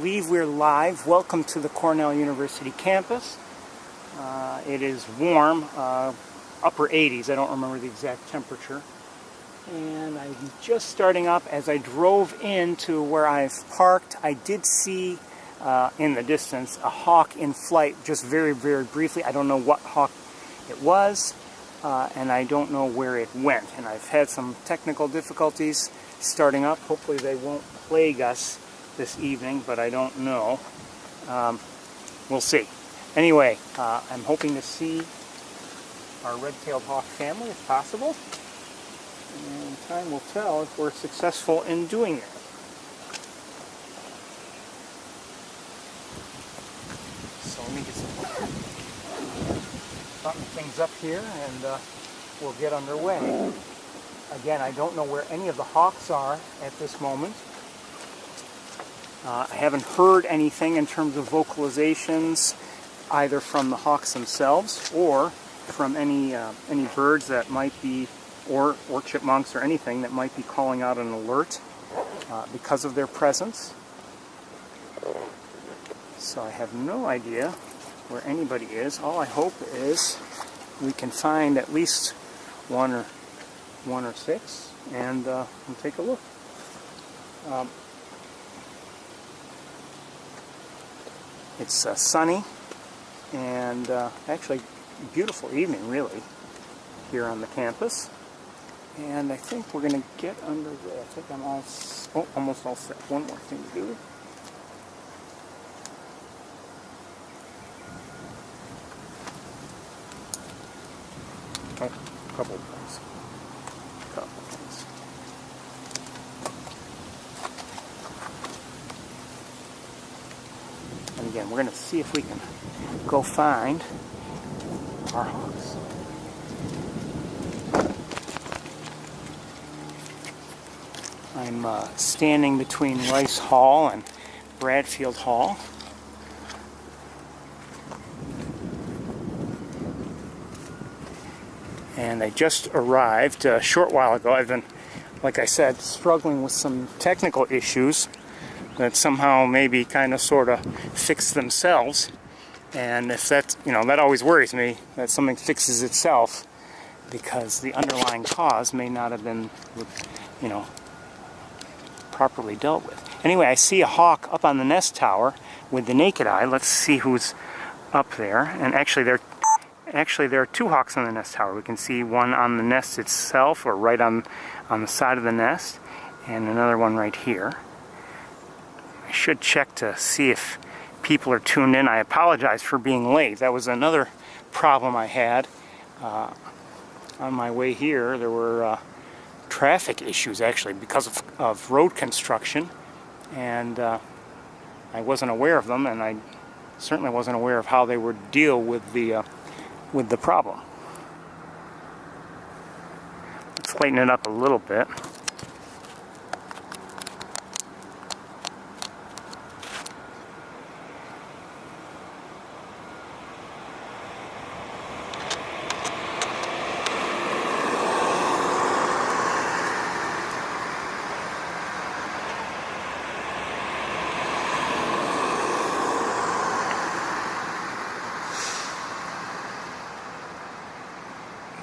believe we're live. Welcome to the Cornell University campus. It is warm, upper 80s. I don't remember the exact temperature. And I'm just starting up. As I drove into where I've parked, I did see in the distance a hawk in flight, just very, very briefly. I don't know what hawk it was, and I don't know where it went. And I've had some technical difficulties starting up. Hopefully they won't plague us this evening, but I don't know. We'll see. Anyway, I'm hoping to see our red-tailed hawk family if possible, and time will tell if we're successful in doing it. So let me get button things up here and we'll get underway. Again, I don't know where any of the hawks are at this moment. I haven't heard anything in terms of vocalizations either from the hawks themselves or from any birds that might be, or chipmunks or anything that might be calling out an alert because of their presence. So I have no idea where anybody is. All I hope is we can find at least one or six and we'll take a look. It's sunny and actually beautiful evening, really, here on the campus. And I think we're going to get underway. I think I'm almost all set. One more thing to do. A couple of things. And again, we're going to see if we can go find our hawks. I'm standing between Rice Hall and Bradfield Hall. And I just arrived a short while ago. I've been, like I said, struggling with some technical issues that somehow maybe kind of sort of fix themselves. And if that's, that always worries me, that something fixes itself because the underlying cause may not have been, properly dealt with. Anyway, I see a hawk up on the nest tower with the naked eye. Let's see who's up there. And actually there are two hawks on the nest tower. We can see one on the nest itself, or right on the side of the nest, and another one right here. I should check to see if people are tuned in. I apologize for being late. That was another problem I had on my way here. There were traffic issues, actually, because of road construction, and I wasn't aware of them, and I certainly wasn't aware of how they would deal with the problem. Let's lighten it up a little bit.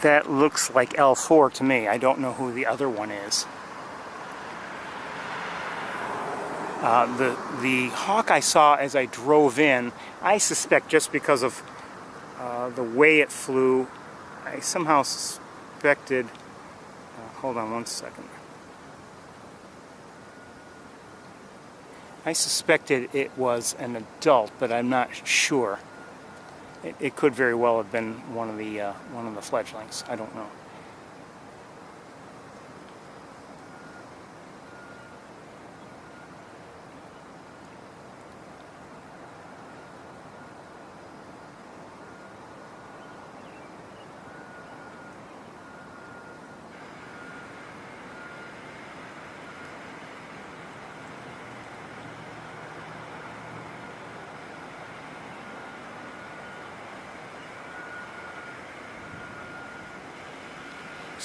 That looks like L4 to me. I don't know who the other one is. The hawk I saw as I drove in, I suspect just because of the way it flew, I somehow suspected... hold on one second. I suspected it was an adult, but I'm not sure. It could very well have been one of the fledglings. I don't know.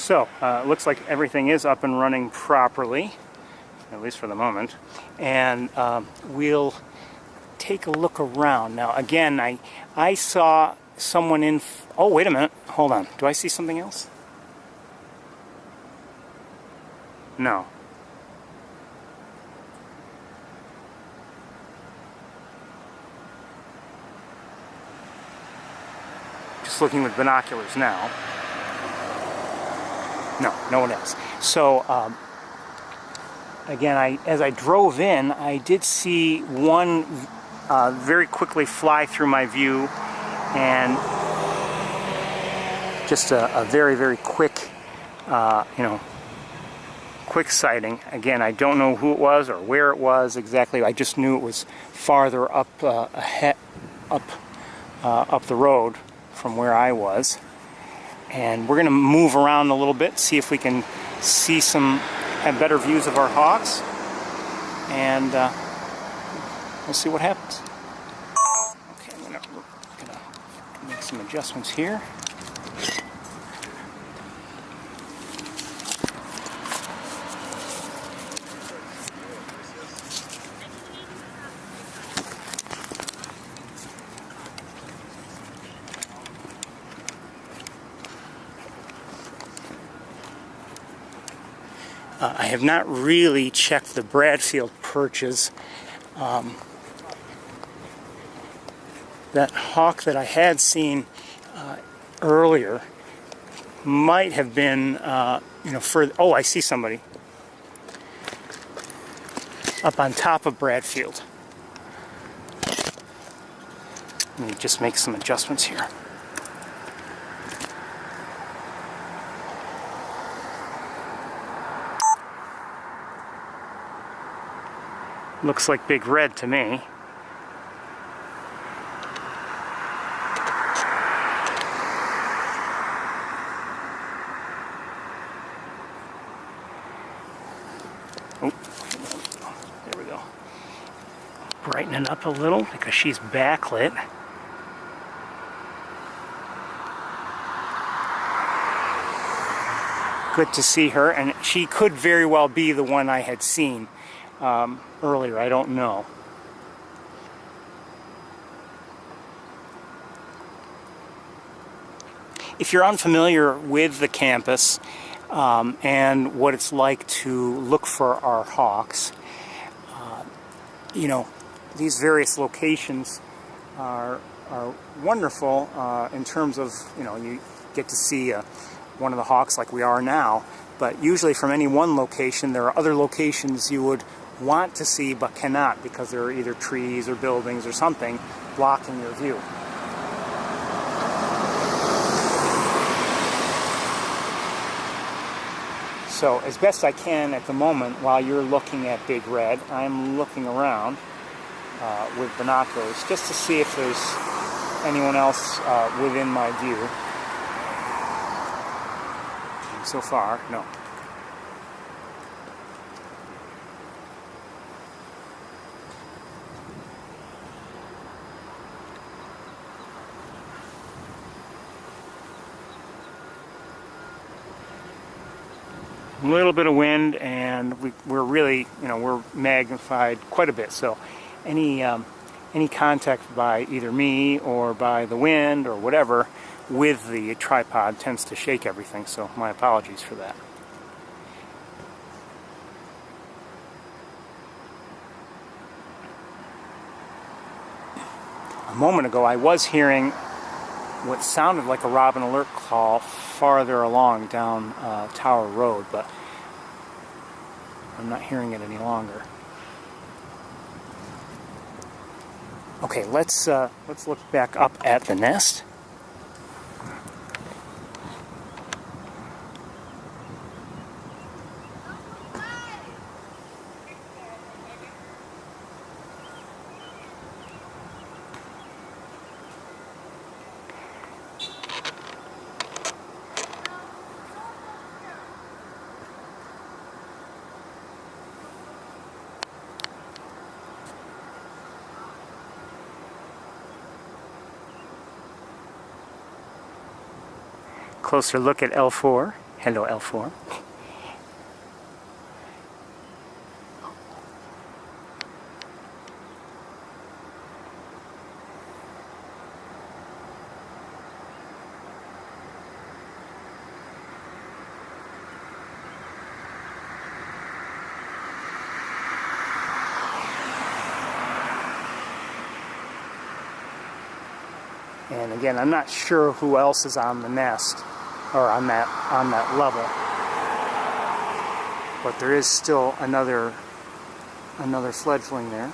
So, it looks like everything is up and running properly, at least for the moment, and we'll take a look around. Now again, I saw someone in... Oh, wait a minute. Hold on. Do I see something else? No. Just looking with binoculars now. No one else. So, again, as I drove in, I did see one very quickly fly through my view, and just a very, very quick, quick sighting. Again, I don't know who it was or where it was exactly. I just knew it was farther up up the road from where I was. And we're going to move around a little bit, see if we can have better views of our hawks, and we'll see what happens. Okay, I'm going to make some adjustments here. I have not really checked the Bradfield perches. That hawk that I had seen earlier might have been, further. Oh, I see somebody up on top of Bradfield. Let me just make some adjustments here. Looks like Big Red to me. Oh, there we go. Brightening up a little because she's backlit. Good to see her, and she could very well be the one I had seen earlier. I don't know. If you're unfamiliar with the campus and what it's like to look for our hawks, these various locations are wonderful in terms of, you get to see one of the hawks like we are now, but usually from any one location there are other locations you would want to see but cannot because there are either trees or buildings or something blocking your view. So as best I can at the moment, while you're looking at Big Red, I'm looking around with binoculars just to see if there's anyone else within my view. And so far, no. A little bit of wind, and we're really, we're magnified quite a bit. So any contact by either me or by the wind or whatever with the tripod tends to shake everything. So my apologies for that. A moment ago, I was hearing what sounded like a robin alert call farther along down Tower Road, but I'm not hearing it any longer. Okay, let's look back up at the nest. Closer look at L4. Hello, L4. And again, I'm not sure who else is on the nest or on that level, but there is still another fledgling there,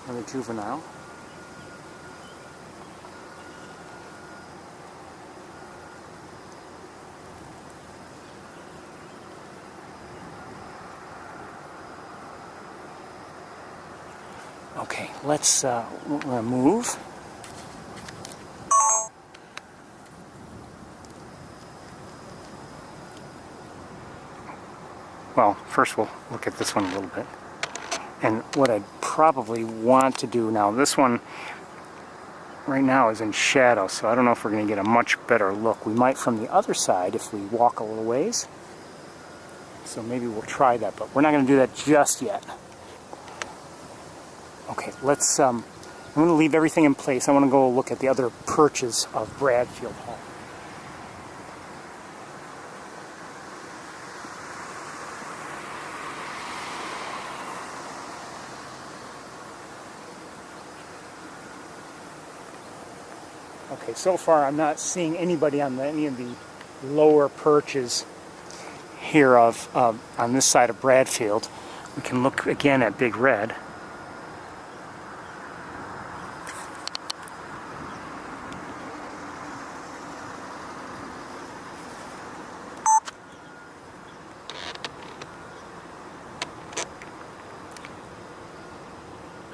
another juvenile. Okay, let's move. Well, first we'll look at this one a little bit. And what I'd probably want to do now, this one right now is in shadow, so I don't know if we're going to get a much better look. We might from the other side if we walk a little ways. So maybe we'll try that, but we're not going to do that just yet. Okay, let's, I'm going to leave everything in place. I want to go look at the other perches of Bradfield Hall. Okay, so far I'm not seeing anybody on any of the lower perches here on this side of Bradfield. We can look again at Big Red.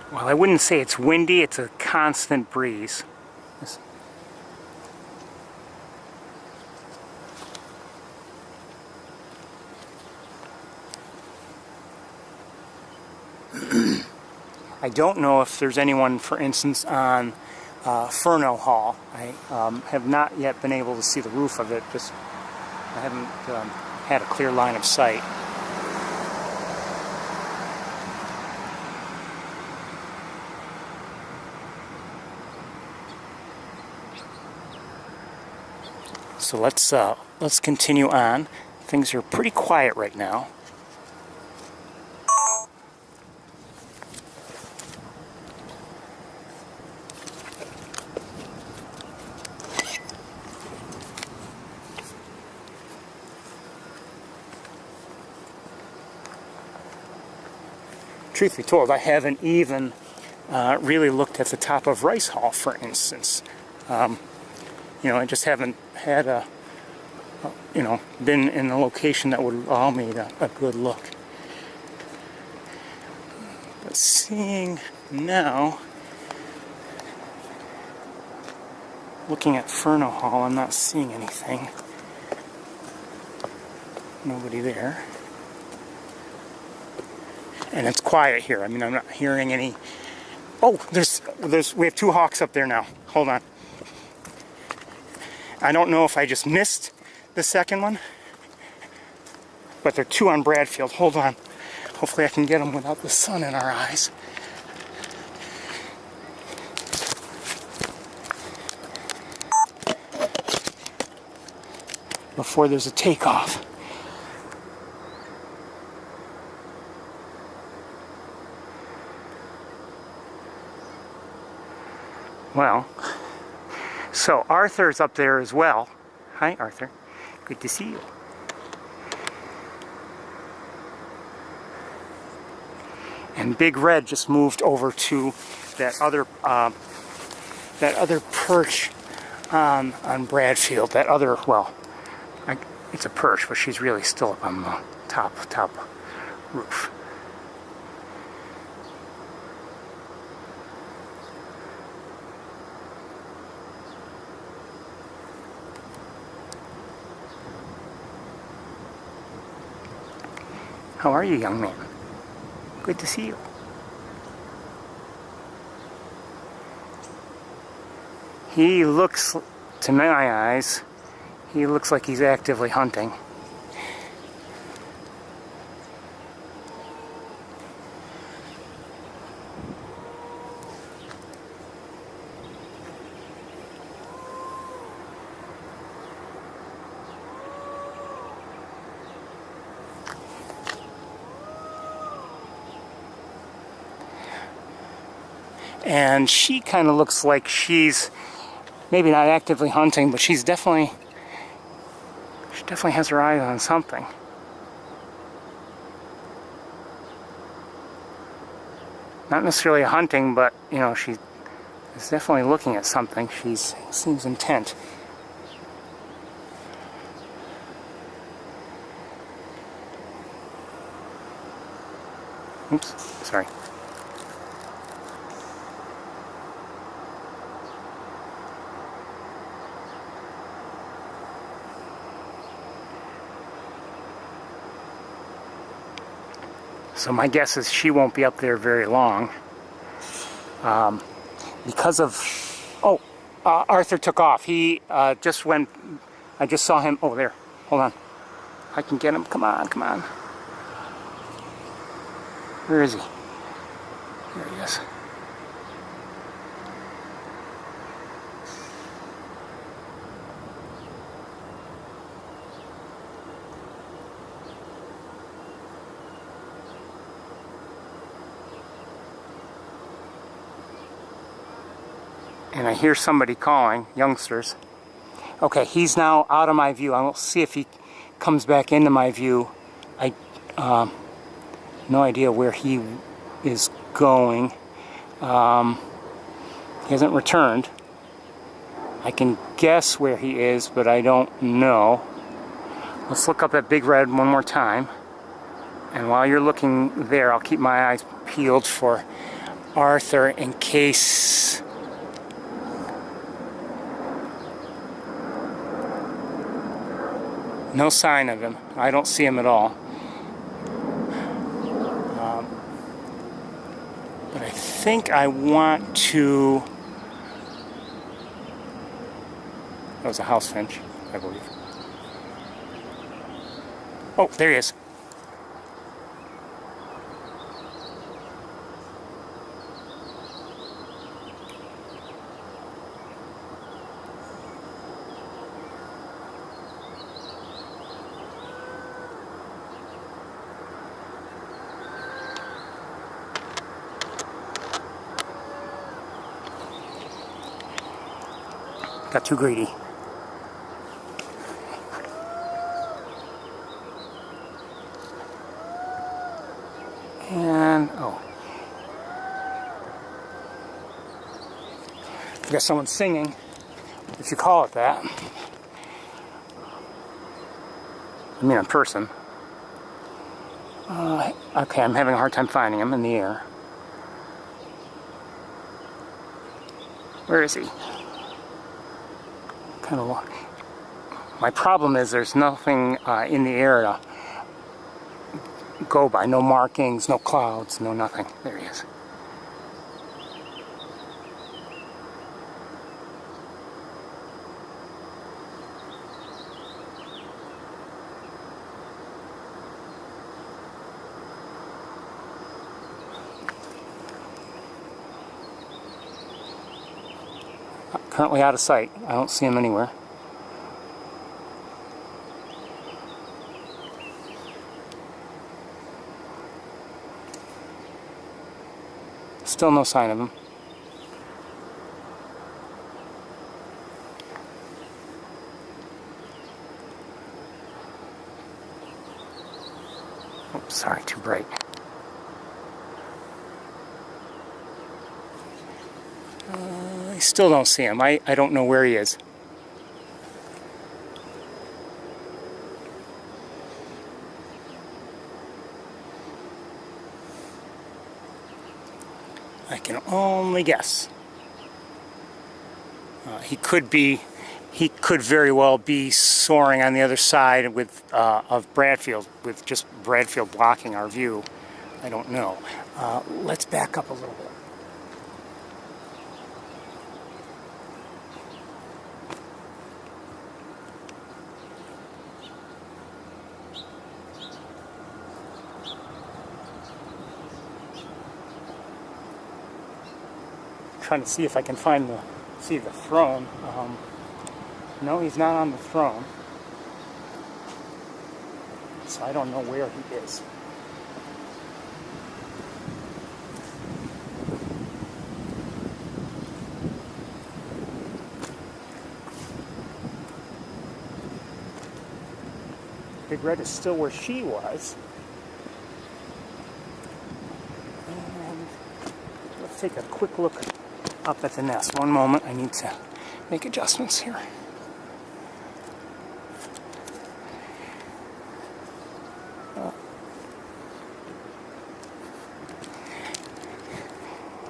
Well, I wouldn't say it's windy, it's a constant breeze. I don't know if there's anyone, for instance, on Inferno Hall. I have not yet been able to see the roof of it. I haven't had a clear line of sight. So let's continue on. Things are pretty quiet right now. Truth be told, I haven't even really looked at the top of Rice Hall, for instance. You know, I just haven't had been in a location that would allow me a good look. But seeing now, looking at Inferno Hall, I'm not seeing anything. Nobody there. And it's quiet here. I mean, I'm not hearing any. Oh, we have two hawks up there now. Hold on. I don't know if I just missed the second one, but there are two on Bradfield. Hold on. Hopefully I can get them without the sun in our eyes. Before there's a takeoff. Well, so Arthur's up there as well. Hi, Arthur. Good to see you. And Big Red just moved over to that other perch on Bradfield. That other, well, it's a perch, but she's really still up on the top roof. How are you, young man? Good to see you. He looks, to my eyes, he looks like he's actively hunting. And she kind of looks like she's maybe not actively hunting, but she definitely has her eyes on something. Not necessarily hunting, but you know, she is definitely looking at something. She seems intent. Oops, sorry. So my guess is she won't be up there very long. Because of... Oh, Arthur took off. He just went... I just saw him... Oh, there. Hold on. I can get him. Come on, come on. Where is he? There he is. And I hear somebody calling, youngsters. Okay, he's now out of my view. I'll see if he comes back into my view. I no idea where he is going. He hasn't returned. I can guess where he is, but I don't know. Let's look up at Big Red one more time. And while you're looking there, I'll keep my eyes peeled for Arthur in case... No sign of him. I don't see him at all. But I think I want to... That was a house finch, I believe. Oh, there he is. Got too greedy. And, oh. I guess someone's singing, if you call it that. I mean, a person. Okay, I'm having a hard time finding him in the air. Where is he? Kind of. My problem is there's nothing in the air to go by. No markings, no clouds, no nothing. There he is. Currently out of sight. I don't see him anywhere. Still no sign of him. Oh, sorry, too bright. I still don't see him. I don't know where he is. I can only guess. He could very well be soaring on the other side with of Bradfield, with just Bradfield blocking our view. I don't know. Let's back up a little bit. Trying to see if I can find the throne. No, he's not on the throne, so I don't know where he is. Big Red is still where she was. And let's take a quick look up at the nest. One moment, I need to make adjustments here.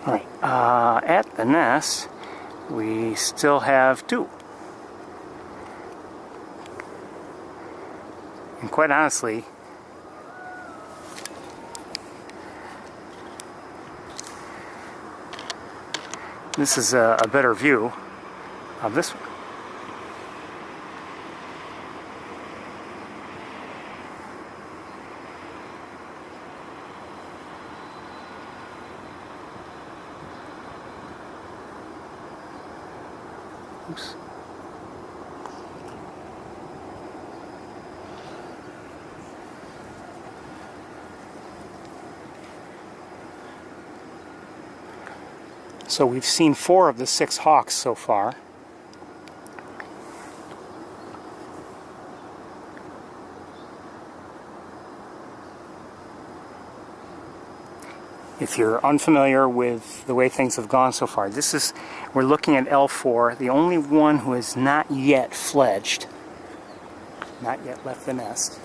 Alright, at the nest, we still have 2. And quite honestly, this is a better view of this one. Oops. So we've seen 4 of the 6 hawks so far. If you're unfamiliar with the way things have gone so far, we're looking at L4, the only one who has not yet fledged, not yet left the nest.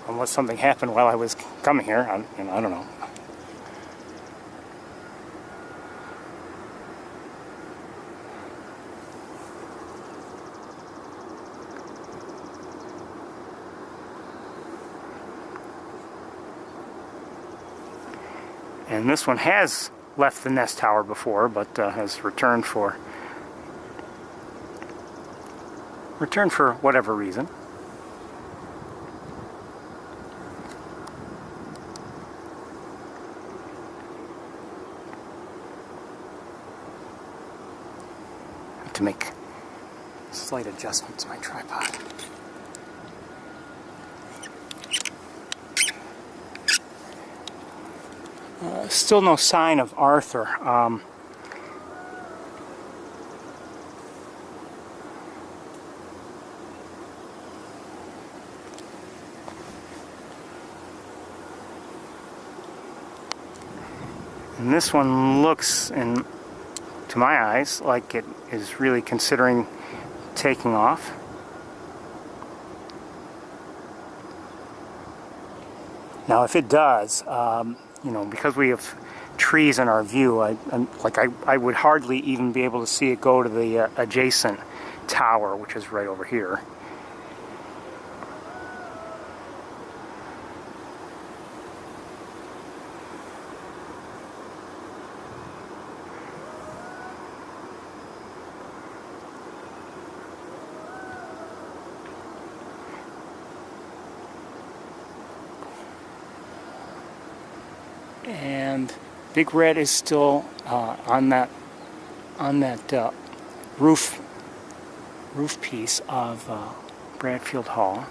Unless something happened while I was coming here, I don't know. And this one has left the nest tower before, but has returned for whatever reason. To make slight adjustments to my tripod. Still no sign of Arthur. And this one looks, to my eyes, like it is really considering taking off. Now, if it does, you know, because we have trees in our view, I would hardly even be able to see it go to the adjacent tower, which is right over here. And Big Red is still on that roof piece of Bradfield Hall.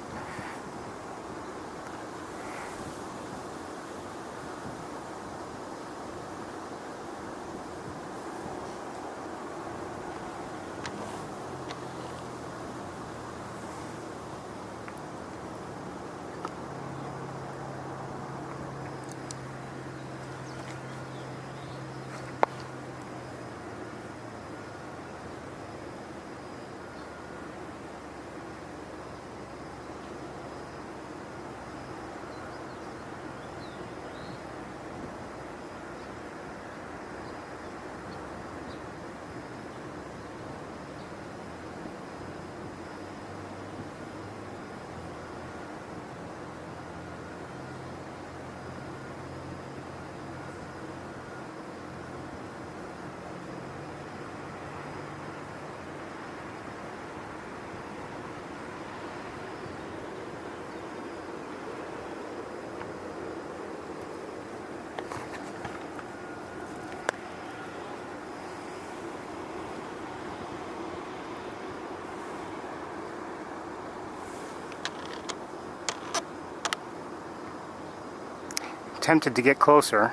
Tempted to get closer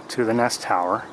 to the nest tower.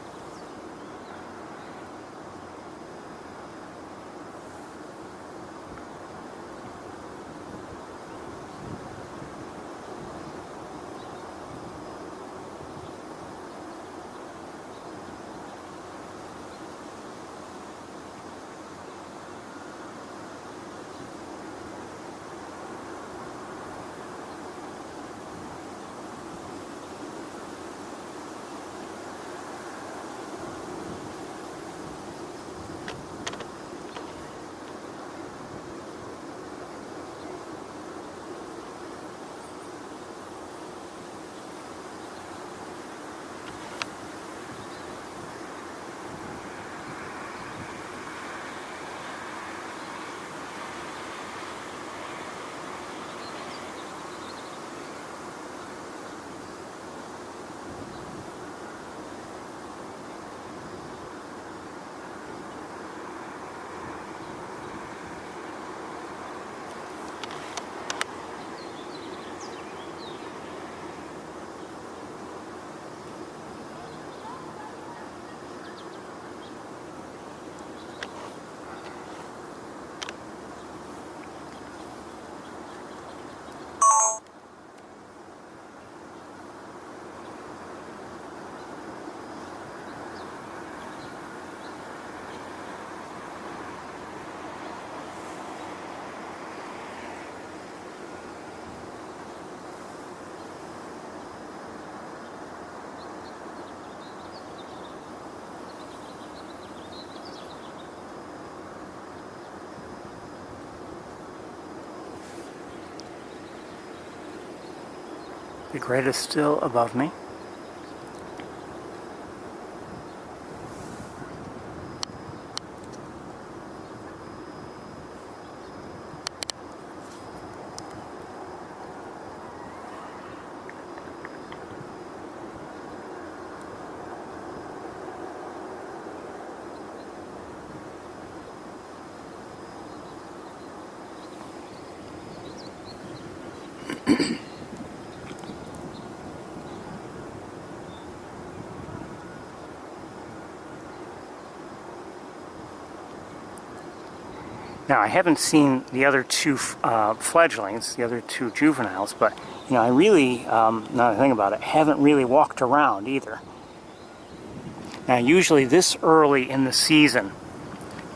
The grid is still above me. Now, I haven't seen the other two fledglings, the other two juveniles, but, you know, I really, now that I think about it, haven't really walked around either. Now, usually this early in the season,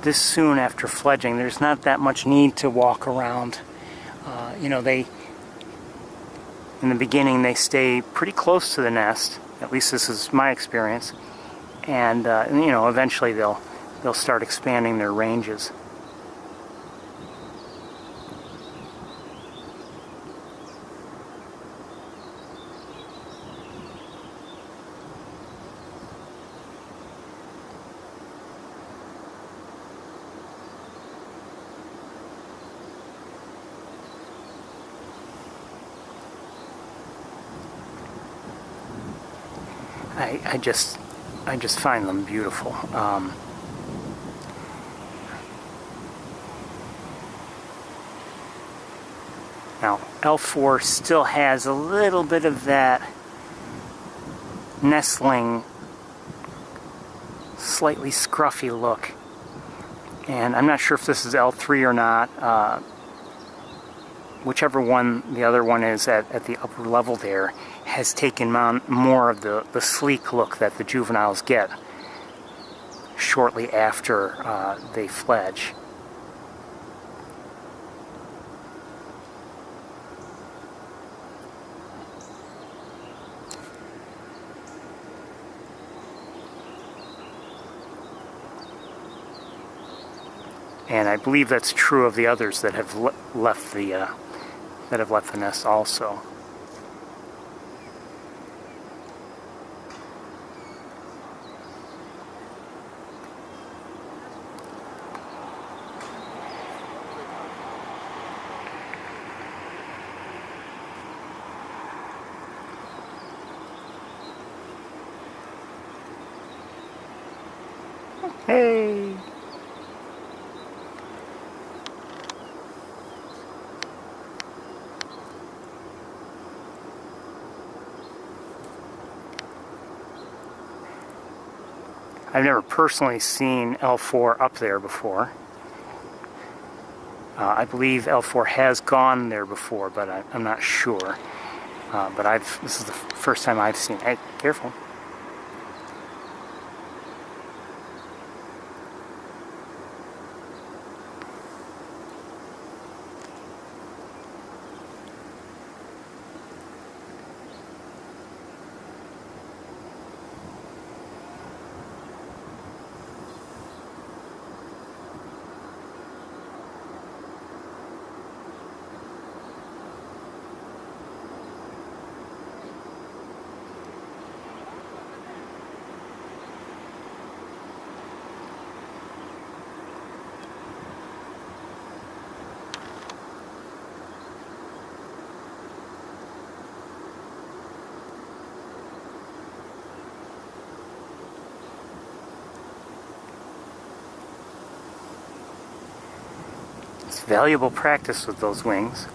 this soon after fledging, there's not that much need to walk around. You know, in the beginning, they stay pretty close to the nest. At least this is my experience. And you know, eventually they'll start expanding their ranges. I just find them beautiful. Now, L4 still has a little bit of that nestling, slightly scruffy look. And I'm not sure if this is L3 or not. Whichever one the other one is at the upper level there has taken on more of the sleek look that the juveniles get shortly after they fledge. And I believe that's true of the others that have left the nest also. Hey! I've never personally seen L4 up there before. I believe L4 has gone there before, but I'm not sure. But this is the first time I've seen it. Hey, careful. It's valuable practice with those wings.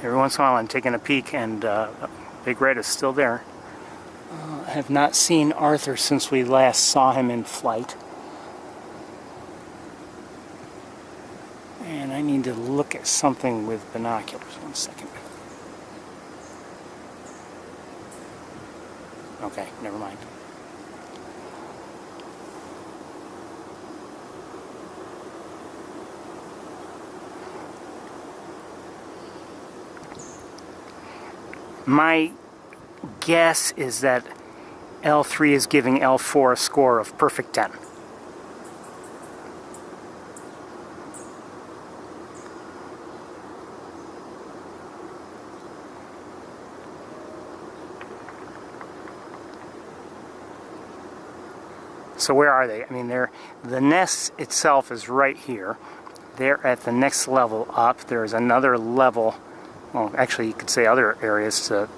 Every once in a while I'm taking a peek and Big Red is still there. I have not seen Arthur since we last saw him in flight. And I need to look at something with binoculars. 1 second. Okay, never mind. My guess is that L3 is giving L4 a score of perfect 10. So where are they? I mean, the nest itself is right here. They're at the next level up. There's another level, well, actually you could say other areas to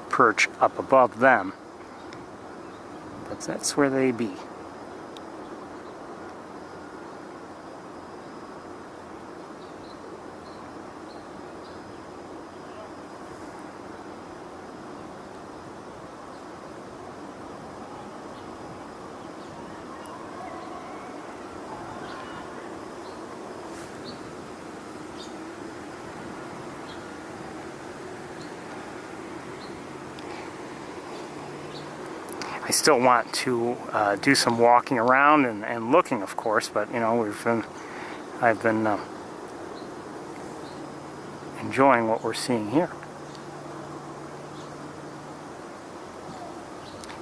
perch up above them. But that's where they be. I still want to do some walking around and looking, of course, but you know, I've been enjoying what we're seeing here.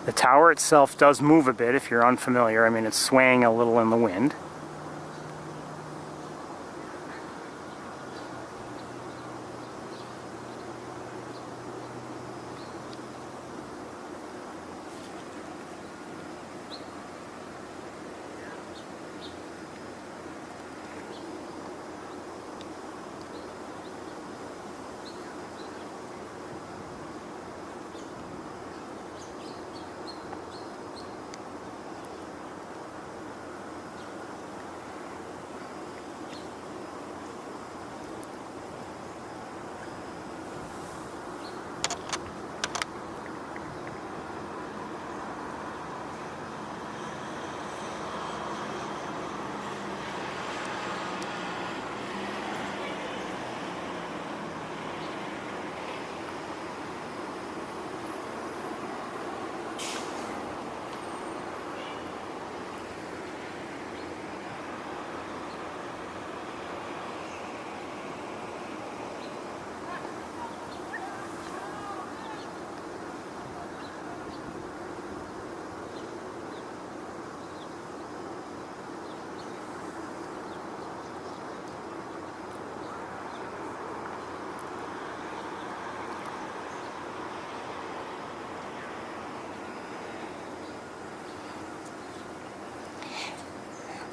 The tower itself does move a bit if you're unfamiliar. I mean, it's swaying a little in the wind.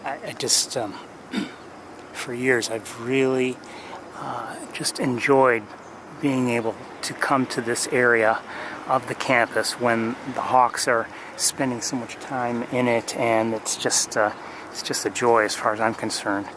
I just, for years, I've really just enjoyed being able to come to this area of the campus when the Hawks are spending so much time in it, and it's just a joy as far as I'm concerned.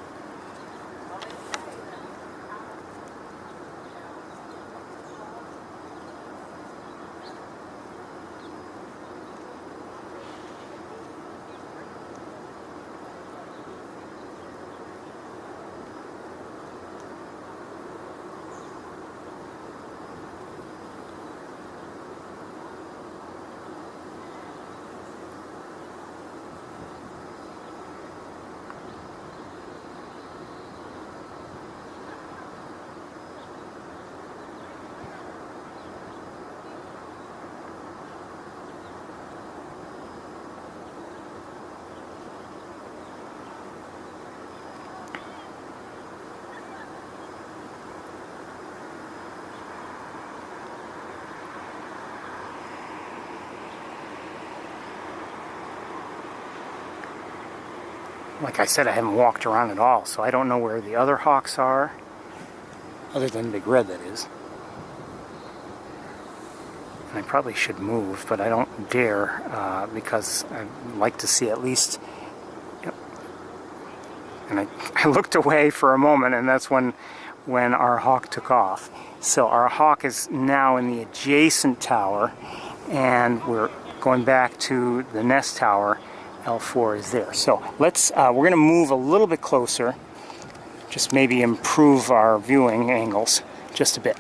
Like I said, I haven't walked around at all, so I don't know where the other Hawks are, other than Big Red, that is. And I probably should move, but I don't dare, because I'd like to see at least... And I looked away for a moment, and that's when our Hawk took off. So our Hawk is now in the adjacent tower, and we're going back to the nest tower. L4 is there. So let's, we're going to move a little bit closer, just maybe improve our viewing angles just a bit.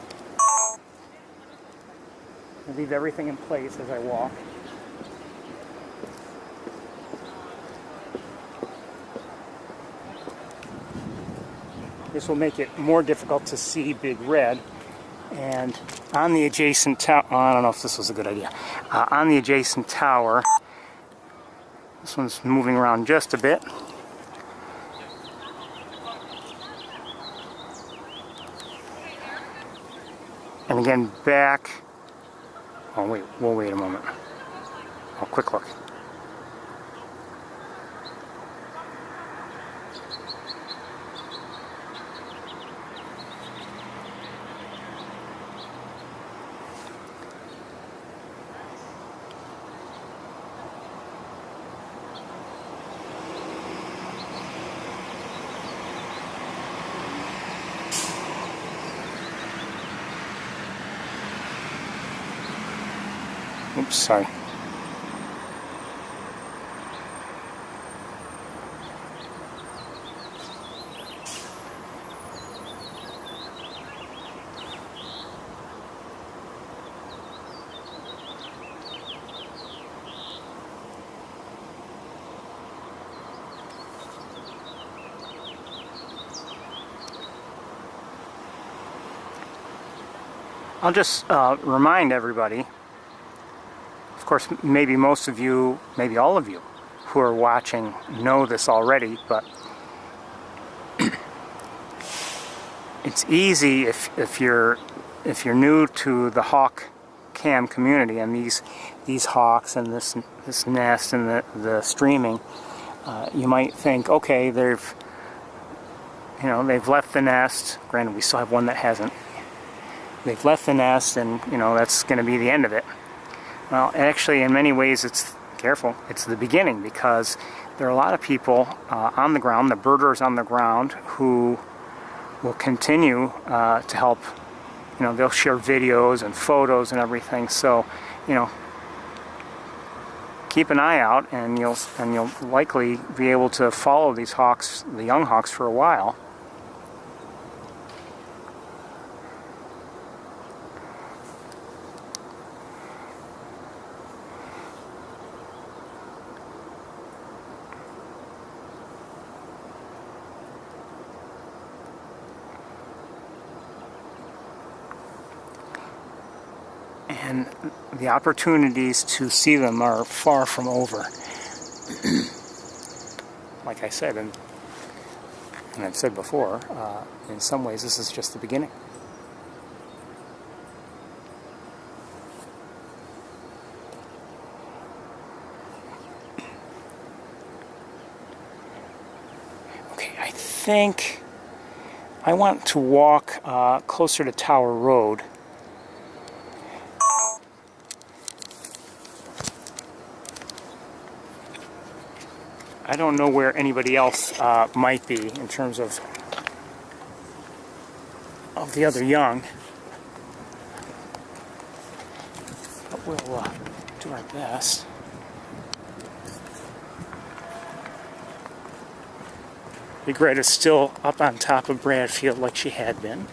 I'll leave everything in place as I walk. This will make it more difficult to see Big Red, And on the adjacent tower, I don't know if this was a good idea, on the adjacent tower, this one's moving around just a bit. And again, back, oh wait, we'll wait a moment. Oh, quick look. Oops, sorry. I'll just remind everybody. Of course, maybe most of you, maybe all of you who are watching know this already, but it's easy if you're new to the hawk cam community and these hawks and this nest and the streaming. You might think, okay, they've left the nest. Granted, we still have one that hasn't. They've left the nest, and that's going to be the end of it. Well, actually, in many ways, it's the beginning, because there are a lot of people on the ground, the birders on the ground, who will continue to help. They'll share videos and photos and everything. So, keep an eye out, and you'll likely be able to follow these hawks, the young hawks, for a while. And the opportunities to see them are far from over. Like I said, and I've said before, in some ways this is just the beginning. Okay, I think I want to walk closer to Tower Road. I don't know where anybody else might be in terms of the other young, but we'll do our best. Big Red is still up on top of Bradfield like she had been.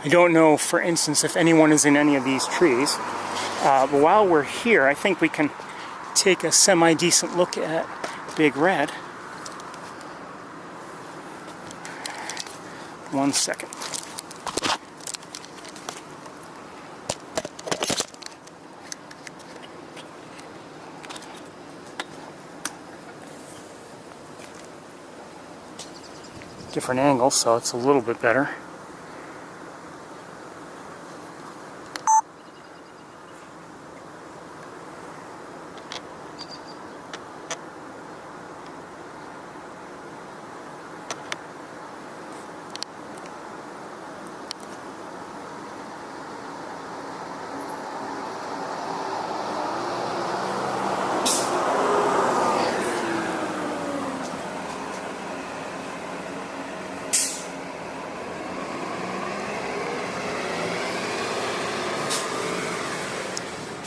I don't know, for instance, if anyone is in any of these trees. But while we're here, I think we can take a semi-decent look at Big Red. One second. Different angle, so it's a little bit better.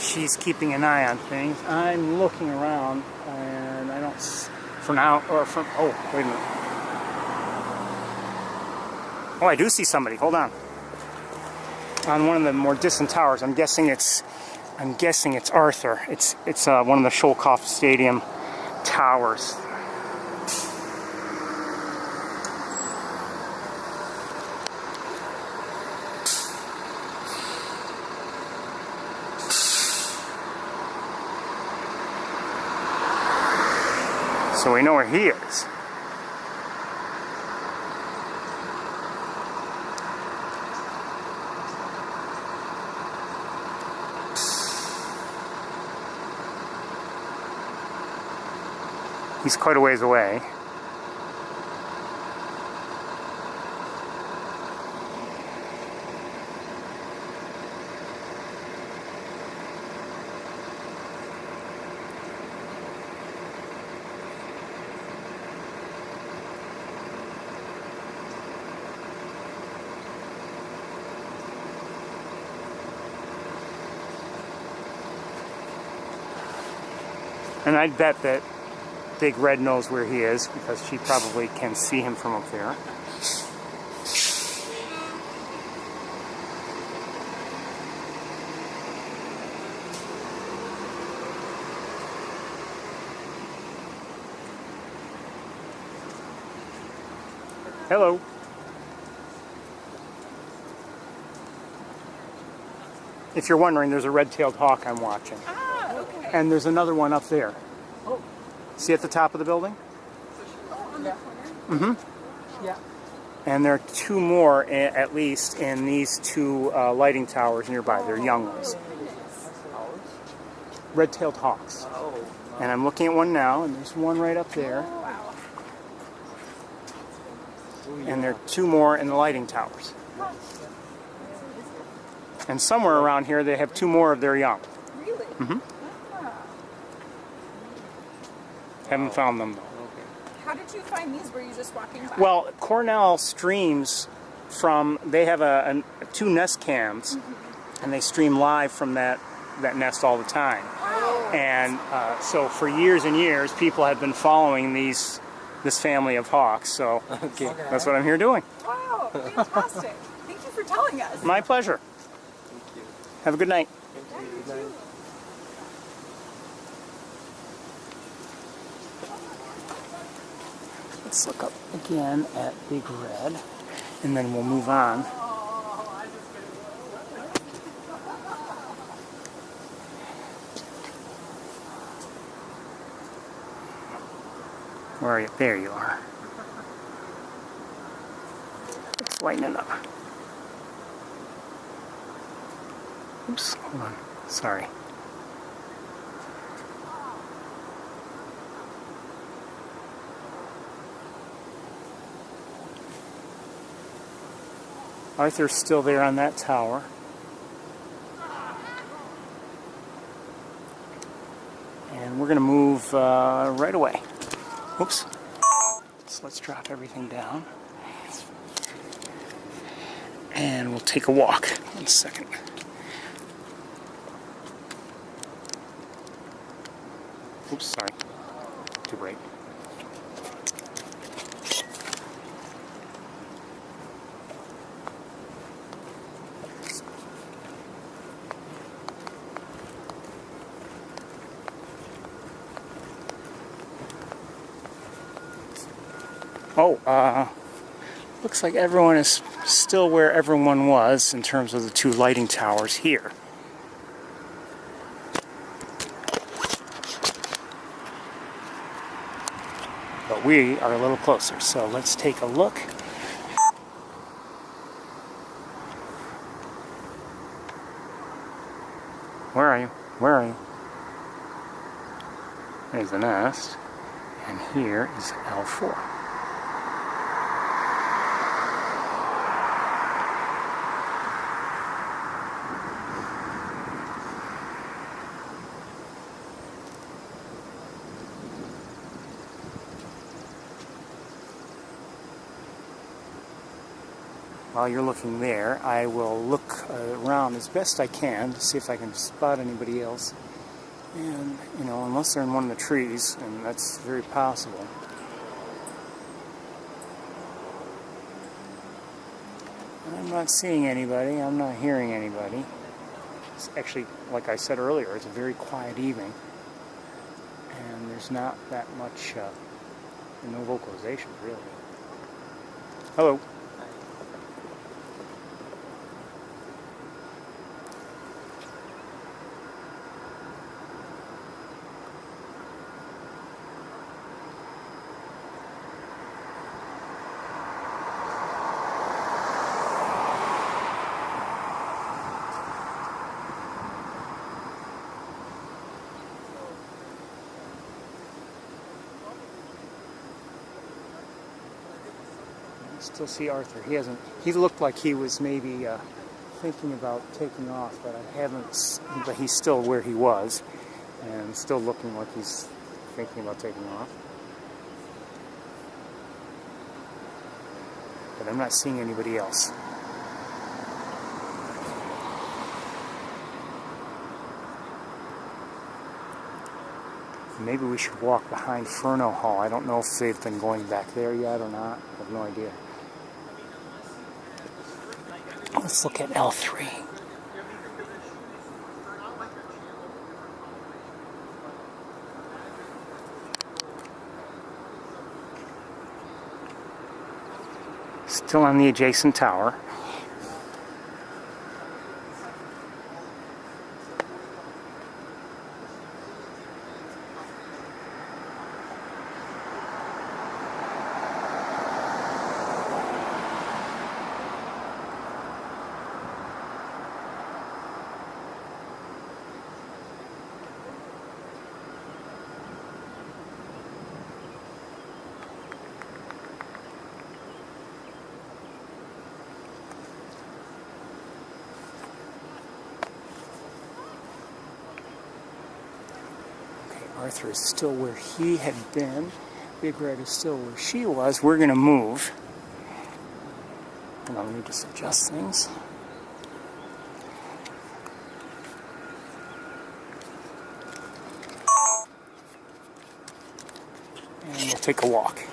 she's keeping an eye on things. I'm looking around, and I don't, for now, or from, oh, wait a minute. Oh, I do see somebody. Hold on. On one of the more distant towers. I'm guessing it's Arthur. It's one of the Sholkoff Stadium towers. So we know where he is. He's quite a ways away. And I'd bet that Big Red knows where he is, because she probably can see him from up there. Hello. If you're wondering, there's a red-tailed hawk I'm watching. Ah, okay. And there's another one up there. Oh. See at the top of the building? Oh, on the corner? Mm-hmm. Yeah. And there are two more, at least, in these two lighting towers nearby. They're young ones. Red-tailed hawks. Oh. And I'm looking at one now, and there's one right up there. Wow. And there are two more in the lighting towers. And somewhere around here, they have two more of their young. Really? Mm-hmm. Ah. Haven't found them, though. How did you find these? Were you just walking by? Well, Cornell streams from, they have two nest cams, and they stream live from that nest all the time. Wow. And so for years and years, people have been following this family of hawks. So that's what I'm here doing. Wow, fantastic. Thank you for telling us. My pleasure. Thank you. Have a good night. Yeah, you too. Let's look up again at Big Red, and then we'll move on. Where are you? There you are. Let's lighten it up. Oops, hold on. Sorry. Arthur's still there on that tower. And we're going to move right away. Oops. So let's drop everything down. And we'll take a walk. 1 second. Oops, sorry. Too bright. Oh, looks like everyone is still where everyone was in terms of the two lighting towers here. But we are a little closer, so let's take a look. Where are you? Where are you? There's the nest, and here is L4. while you're looking there, I will look around as best I can to see if I can spot anybody else. And, you know, unless they're in one of the trees, and that's very possible. I'm not seeing anybody. I'm not hearing anybody. It's actually, like I said earlier, it's a very quiet evening. And there's not that much, no vocalization, really. Hello. Still see Arthur. He looked like he was maybe thinking about taking off, but I haven't, but he's still where he was and still looking like he's thinking about taking off. But I'm not seeing anybody else. Maybe we should walk behind Inferno Hall. I don't know if they've been going back there yet or not. I have no idea. Let's look at L3. Still on the adjacent tower. Arthur is still where he had been. Big Red is still where she was. We're going to move. And I'll need to just adjust things. And we'll take a walk.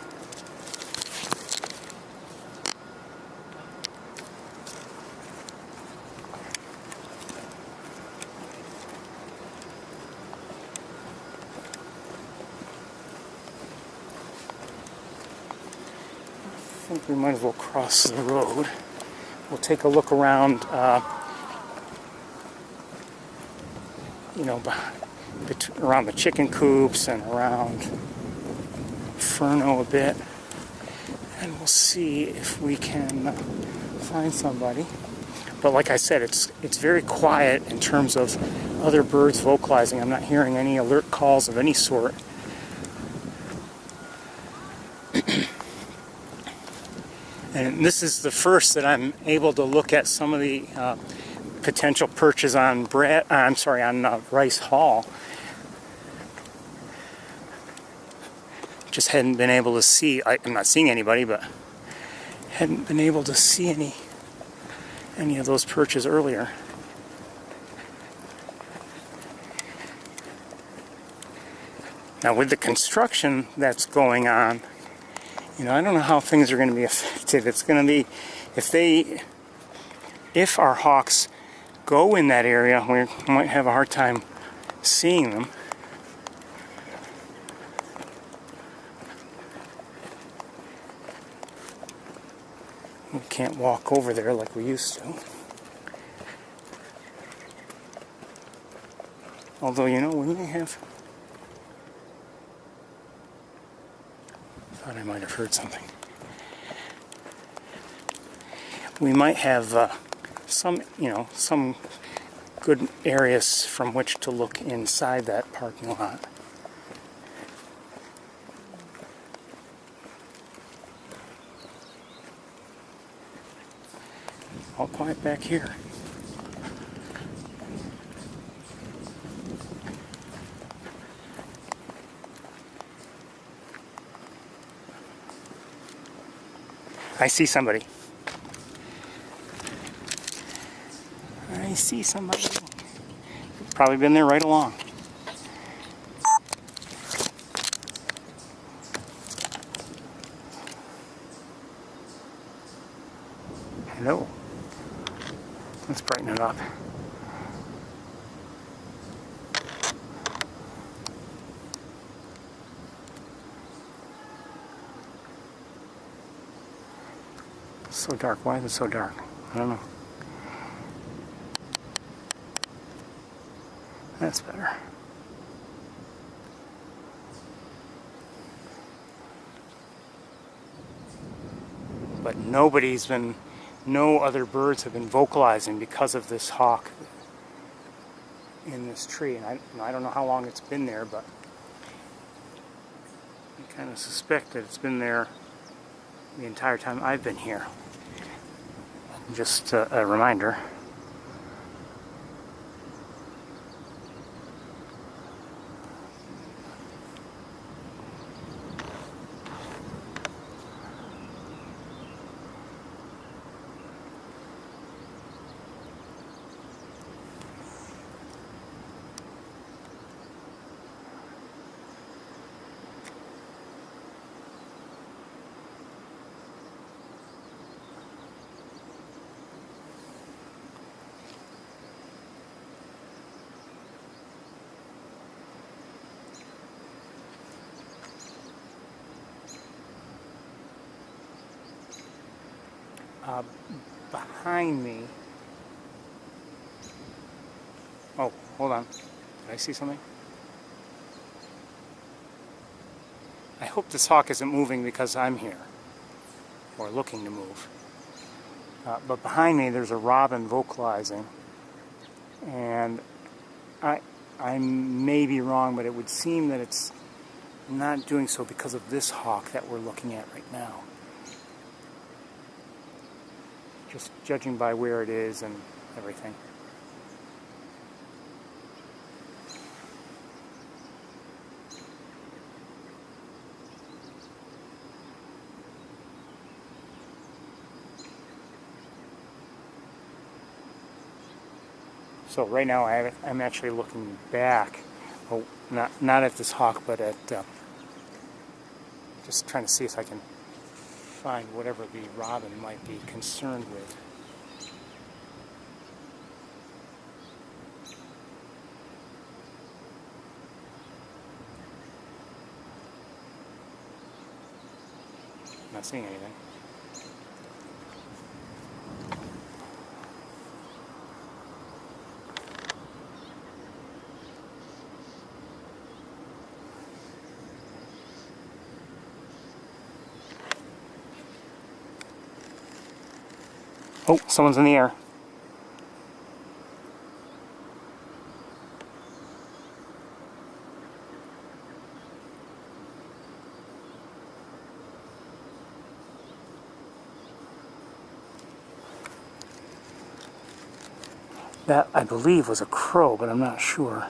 I think we might as well cross the road. We'll take a look around, you know, around the chicken coops and around Inferno a bit, and we'll see if we can find somebody. But like I said, it's very quiet in terms of other birds vocalizing. I'm not hearing any alert calls of any sort. And this is the first that I'm able to look at some of the potential perches on Rice Hall. Just hadn't been able to see. I'm not seeing anybody, but hadn't been able to see any of those perches earlier. Now, with the construction that's going on, you know, I don't know how things are going to be affected. It's going to be, if our hawks go in that area, we might have a hard time seeing them. We can't walk over there like we used to. Although, you know, we may have... I thought I might have heard something. We might have some good areas from which to look inside that parking lot. All quiet back here. I see somebody. I see somebody. Probably been there right along. Hello. Let's brighten it up. So dark. Why is it so dark? I don't know. That's better. But no other birds have been vocalizing because of this hawk in this tree. And I don't know how long it's been there, but I kind of suspect that it's been there the entire time I've been here. Just a reminder. Behind me. Oh, hold on. Did I see something? I hope this hawk isn't moving because I'm here, or looking to move. But behind me there's a robin vocalizing, and I may be wrong, but it would seem that it's not doing so because of this hawk that we're looking at right now. Just judging by where it is and everything. So right now I'm actually looking back, not at this hawk, but at just trying to see if I can find whatever the robin might be concerned with. Not seeing anything. Oh, someone's in the air. That, I believe, was a crow, but I'm not sure.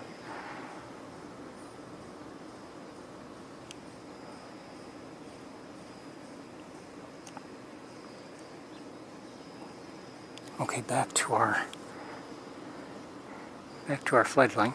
Okay, back to our fledgling.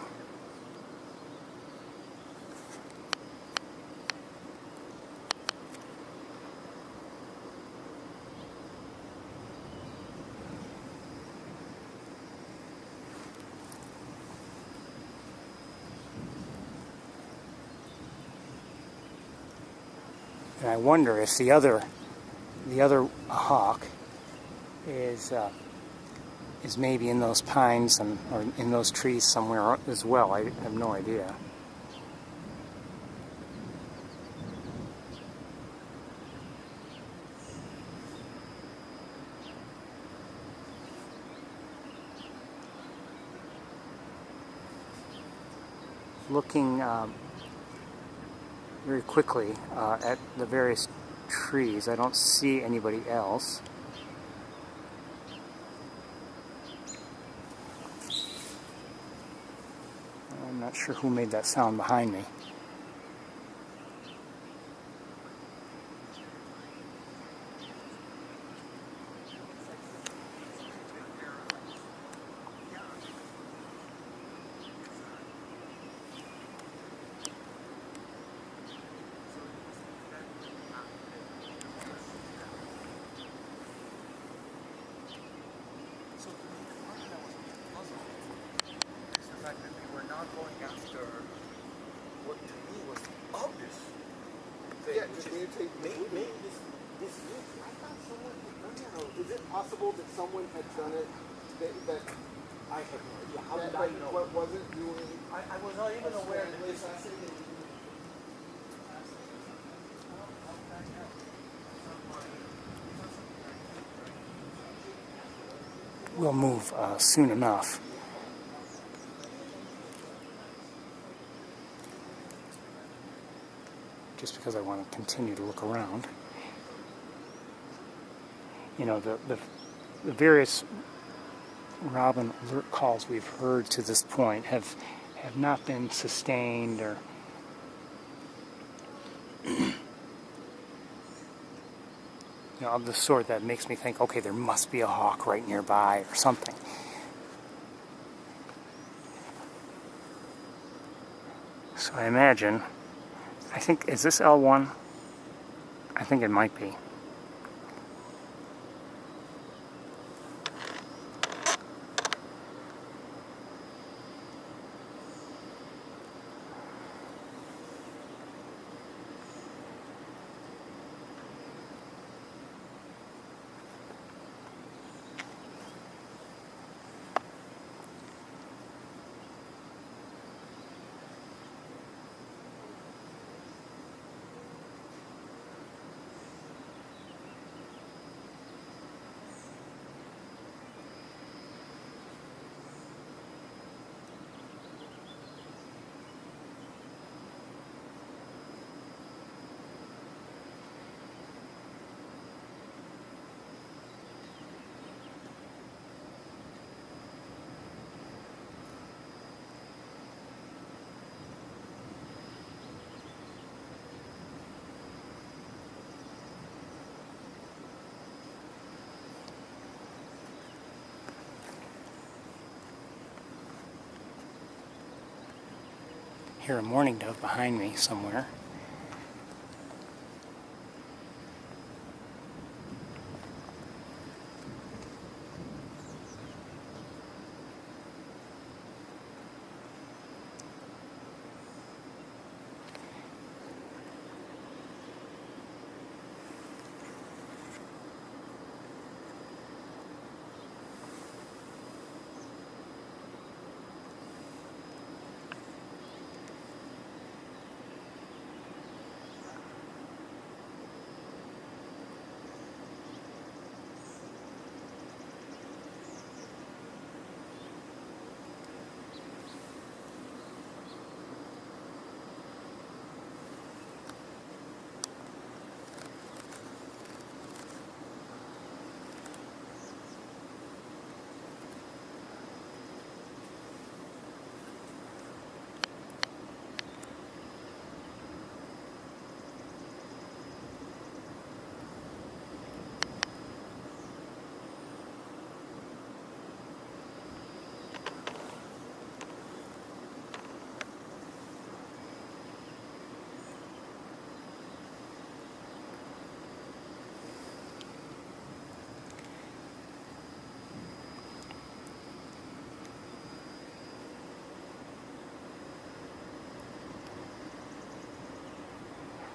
And I wonder if the other hawk is maybe in those pines or in those trees somewhere as well. I have no idea. Looking very quickly at the various trees, I don't see anybody else. I'm not sure who made that sound behind me. going after what to me was obvious. Yeah, just mutate. Maybe this I thought someone had done that. Is it possible that someone had done it that I have no idea. How did that, I know? what wasn't doing? I was not even aware that this We'll move soon enough. Just because I want to continue to look around. You know, the various robin alert calls we've heard to this point have not been sustained or of the sort that makes me think, okay, there must be a hawk right nearby or something. So I imagine, I think, is this L1? I think it might be. Hear a mourning dove behind me somewhere.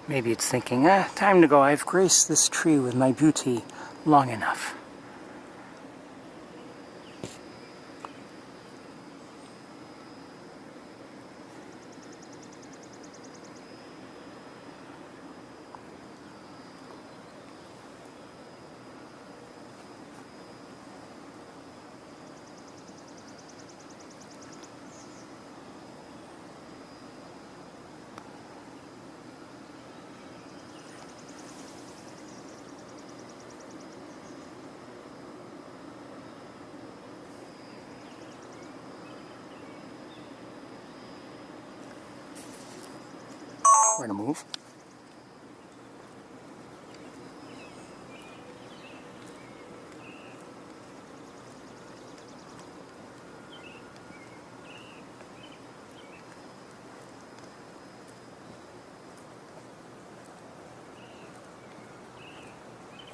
Maybe it's thinking, time to go. I've graced this tree with my beauty long enough. We're going to move.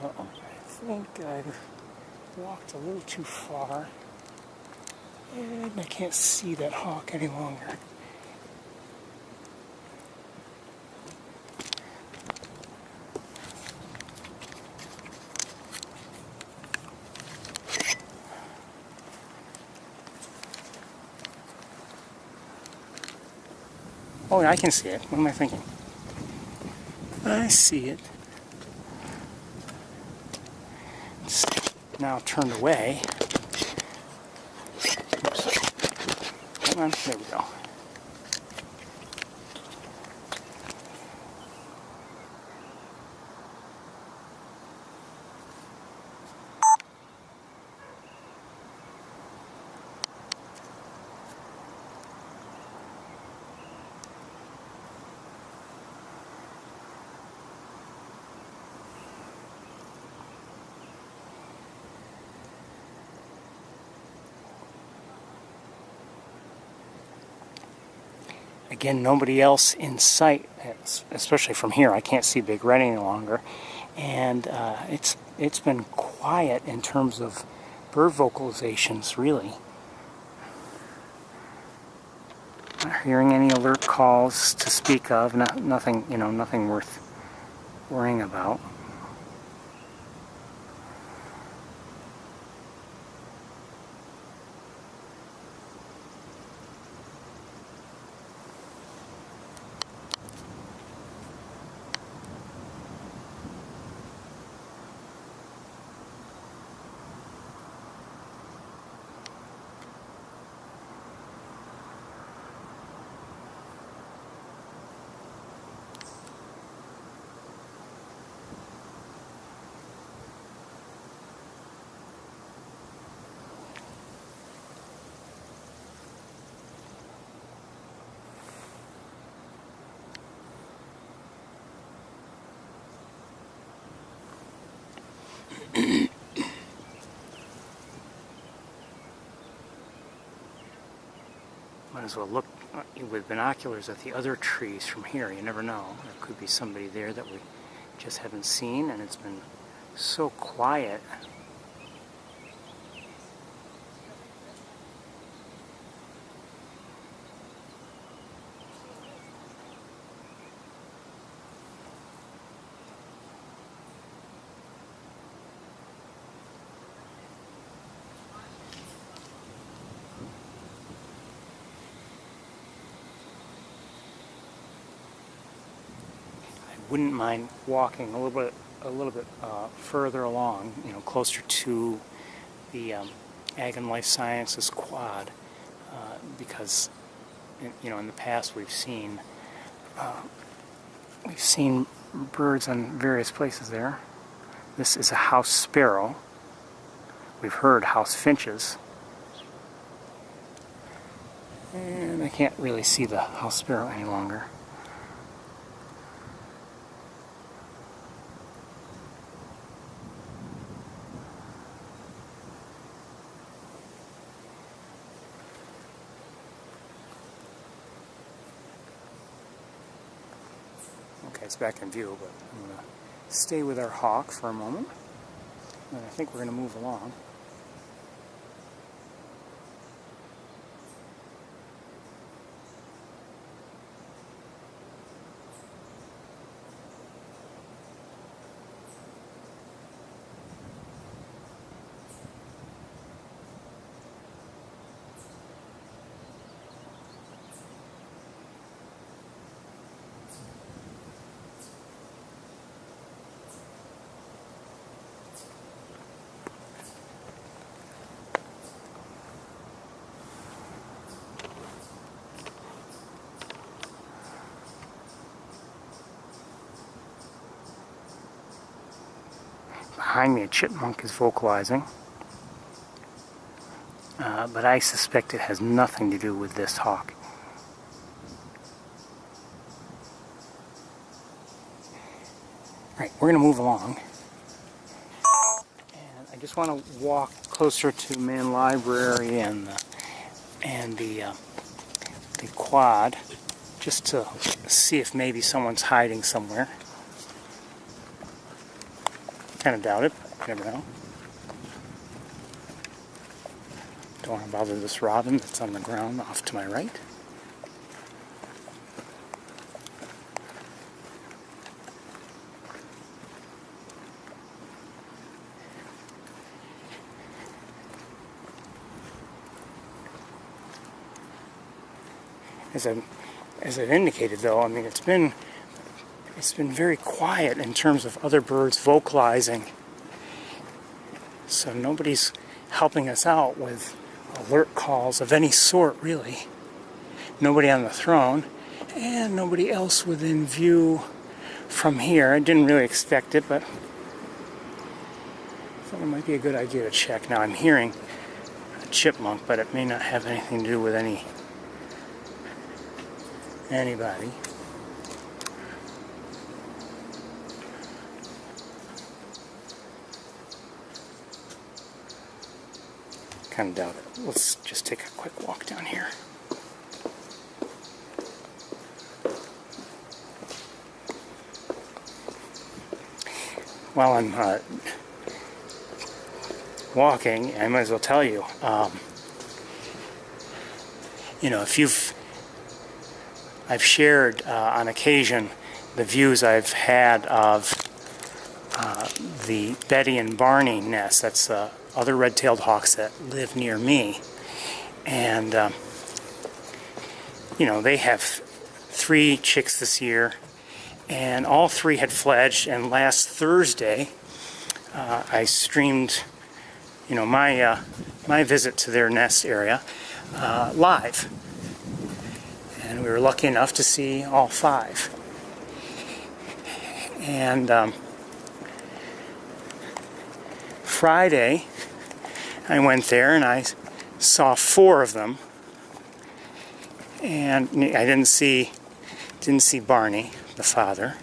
Uh-oh, I think I've walked a little too far and I can't see that hawk any longer. Oh, I can see it. What am I thinking? I see it. It's now turned away. Oops. Hang on. There we go. Again, nobody else in sight, especially from here. I can't see Big Red any longer. And it's been quiet in terms of bird vocalizations, really. Not hearing any alert calls to speak of. Nothing, nothing worth worrying about. Might as well look with binoculars at the other trees from here. You never know. There could be somebody there that we just haven't seen, and it's been so quiet. Wouldn't mind walking a little bit further along, closer to the Ag and Life Sciences quad, because in the past we've seen birds on various places there. This is a house sparrow. We've heard house finches, and I can't really see the house sparrow any longer. Okay, it's back in view, but I'm going to stay with our hawk for a moment, and I think we're going to move along. Behind me, a chipmunk is vocalizing, but I suspect it has nothing to do with this hawk. Right, we're going to move along, and I just want to walk closer to main library and the quad, just to see if maybe someone's hiding somewhere. Kind of doubt it, but you never know. Don't want to bother this robin that's on the ground off to my right. As I'm as I've indicated, though, I mean, it's been very quiet in terms of other birds vocalizing. So nobody's helping us out with alert calls of any sort, really. Nobody on the throne, and nobody else within view from here. I didn't really expect it, but I thought it might be a good idea to check. Now I'm hearing a chipmunk, but it may not have anything to do with anybody. Kind of doubt it. Let's just take a quick walk down here. While I'm walking, I might as well tell you, I've shared on occasion the views I've had of the Betty and Barney nest. That's other red-tailed hawks that live near me. And, they have 3 chicks this year, and all 3 had fledged, and last Thursday I streamed, my visit to their nest area live. And we were lucky enough to see all 5. And Friday, I went there and I saw 4 of them, and I didn't see Barney, the father.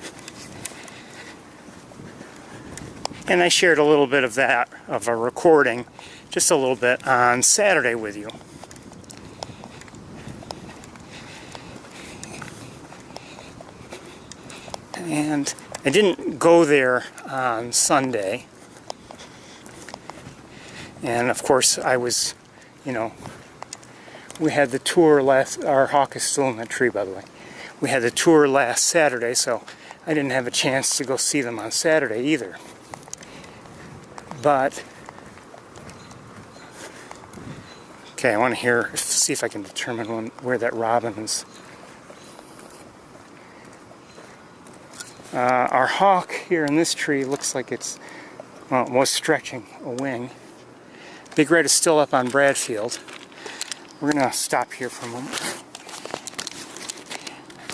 And I shared a little bit of that, of a recording, just a little bit, on Saturday with you. And I didn't go there on Sunday. And of course I was, we had the tour our hawk is still in the tree, by the way. We had the tour last Saturday, so I didn't have a chance to go see them on Saturday either. But, okay, I want to see if I can determine where that robin is. Our hawk here in this tree looks like it was stretching a wing. Big Red is still up on Bradfield. We're going to stop here for a moment.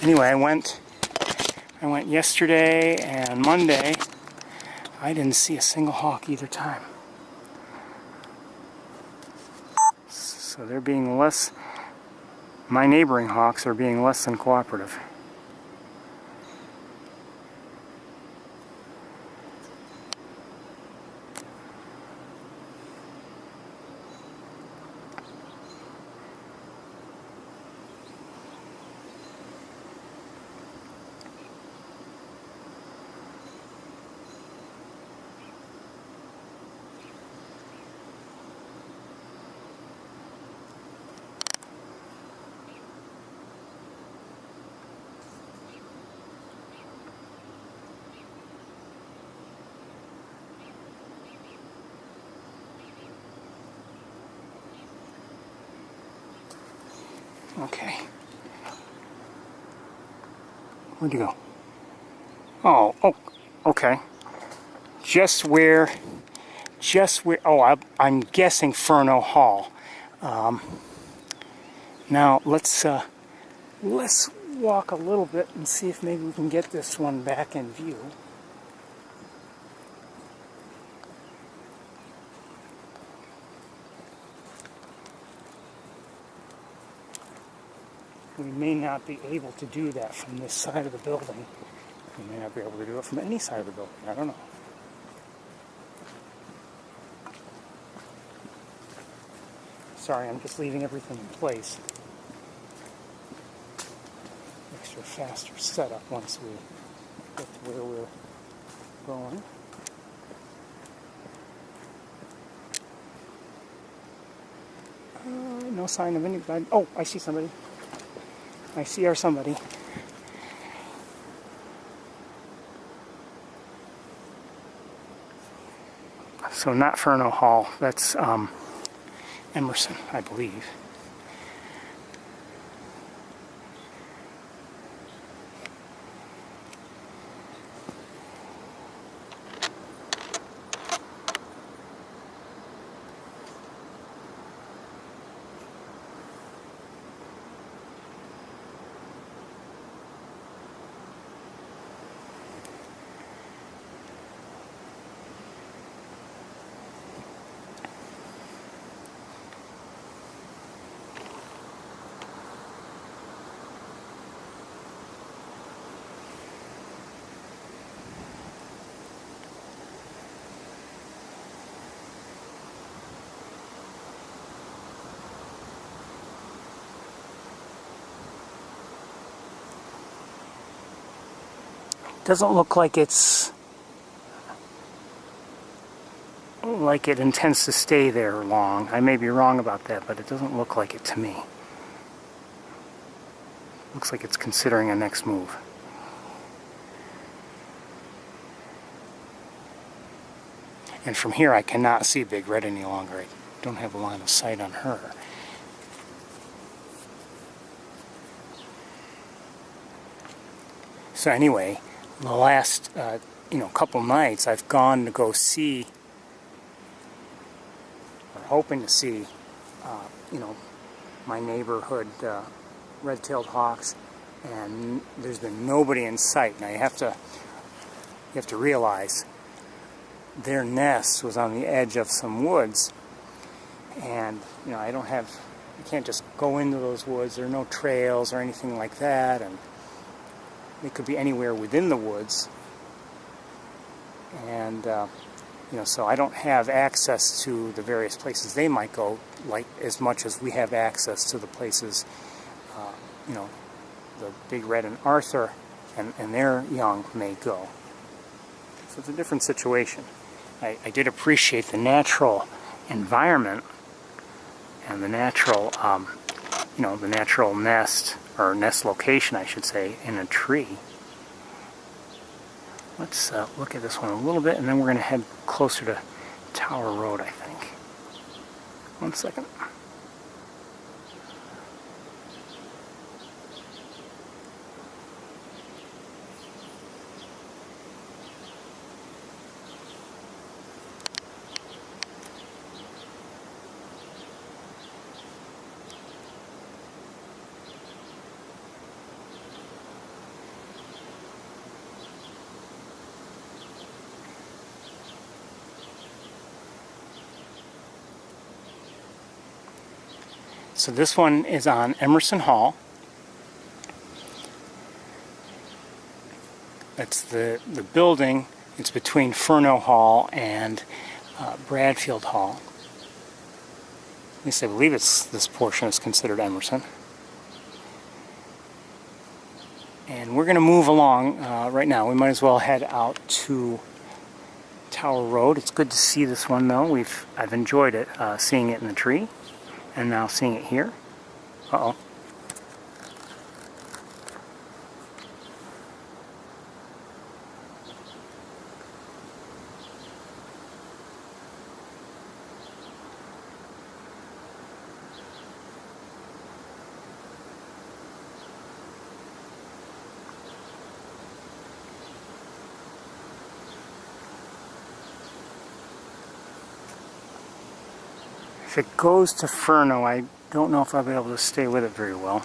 Anyway, I went yesterday and Monday. I didn't see a single hawk either time. So they're being my neighboring hawks are being less than cooperative. Okay. Where'd you go? Oh, okay. Just where, I'm guessing Inferno Hall. Now, let's walk a little bit and see if maybe we can get this one back in view. We may not be able to do that from this side of the building. We may not be able to do it from any side of the building. I don't know. Sorry, I'm just leaving everything in place. Extra faster setup once we get to where we're going. No sign of anybody. Oh, I see somebody. I see our somebody. So not Inferno Hall. That's Emerson, I believe. Doesn't look like it intends to stay there long. I may be wrong about that, but it doesn't look like it to me. Looks like it's considering a next move. And from here I cannot see Big Red any longer. I don't have a line of sight on her. So anyway, the last couple nights I've gone to go see, or hoping to see, my neighborhood red-tailed hawks, and there's been nobody in sight. Now you have to realize their nest was on the edge of some woods, and I can't just go into those woods. There are no trails or anything like that, and they could be anywhere within the woods, and so I don't have access to the various places they might go, like as much as we have access to the places the Big Red and Arthur and their young may go. So it's a different situation. I did appreciate the natural environment and the natural the natural nest, or nest location I should say, in a tree. Let's look at this one a little bit, and then we're going to head closer to Tower Road, I think. One second. So this one is on Emerson Hall. That's the building. It's between Inferno Hall and Bradfield Hall. At least I believe this portion is considered Emerson. And we're going to move along right now. We might as well head out to Tower Road. It's good to see this one though. I've enjoyed it, seeing it in the tree. And now seeing it here. Uh-oh. If it goes to Ferno, I don't know if I'll be able to stay with it very well.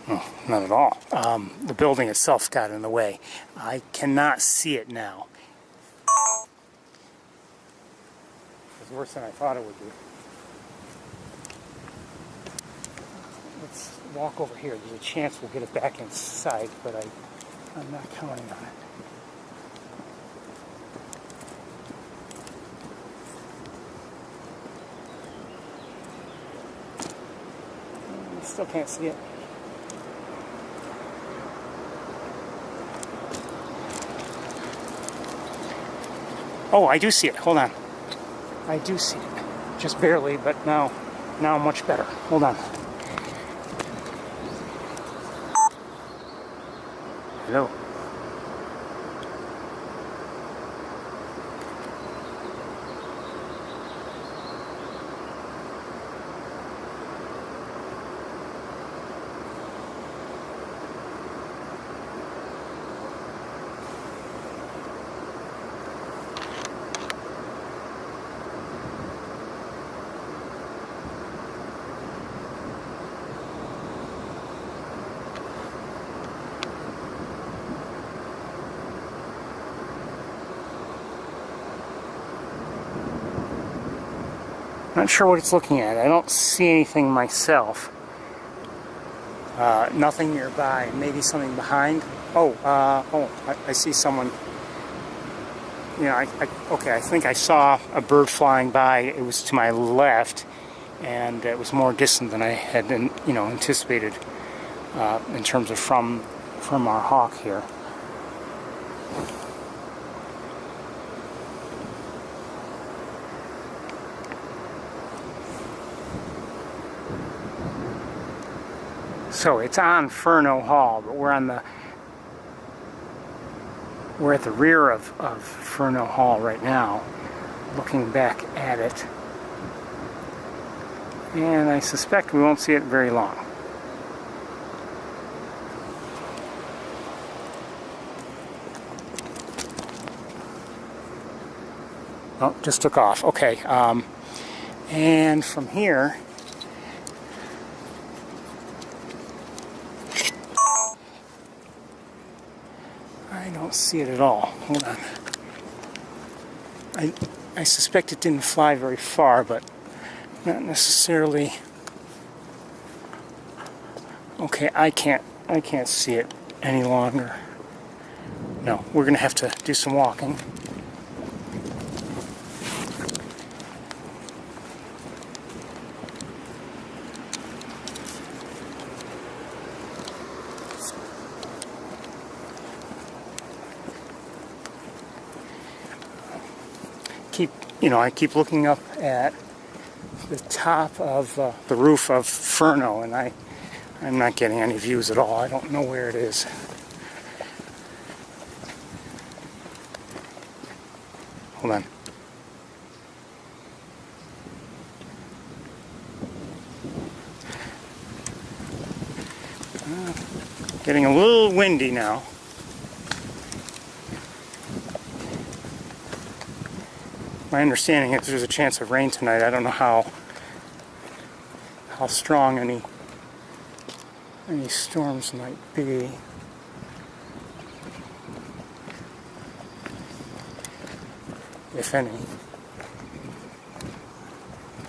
Oh, not at all. The building itself got in the way. I cannot see it now. It's worse than I thought it would be. Let's walk over here. There's a chance we'll get it back inside, but I'm not counting on it. Still can't see it. Oh, I do see it. Hold on. I do see it. Just barely, but now much better. Hold on. Hello. Not sure what it's looking at. I don't see anything myself. Nothing nearby. Maybe something behind. I see someone. Okay, I think I saw a bird flying by. It was to my left, and it was more distant than I had anticipated in terms of from our hawk here. So it's on Inferno Hall, but we're at the rear of Inferno Hall right now, looking back at it. And I suspect we won't see it very long. Oh, just took off. Okay. And from here, I don't see it at all. Hold on. I suspect it didn't fly very far, but not necessarily. Okay, I can't see it any longer. No, we're gonna have to do some walking. I keep looking up at the top of the roof of Inferno, and I'm not getting any views at all. I don't know where it is. Hold on. Getting a little windy now. My understanding is there's a chance of rain tonight. I don't know how strong any storms might be. If any.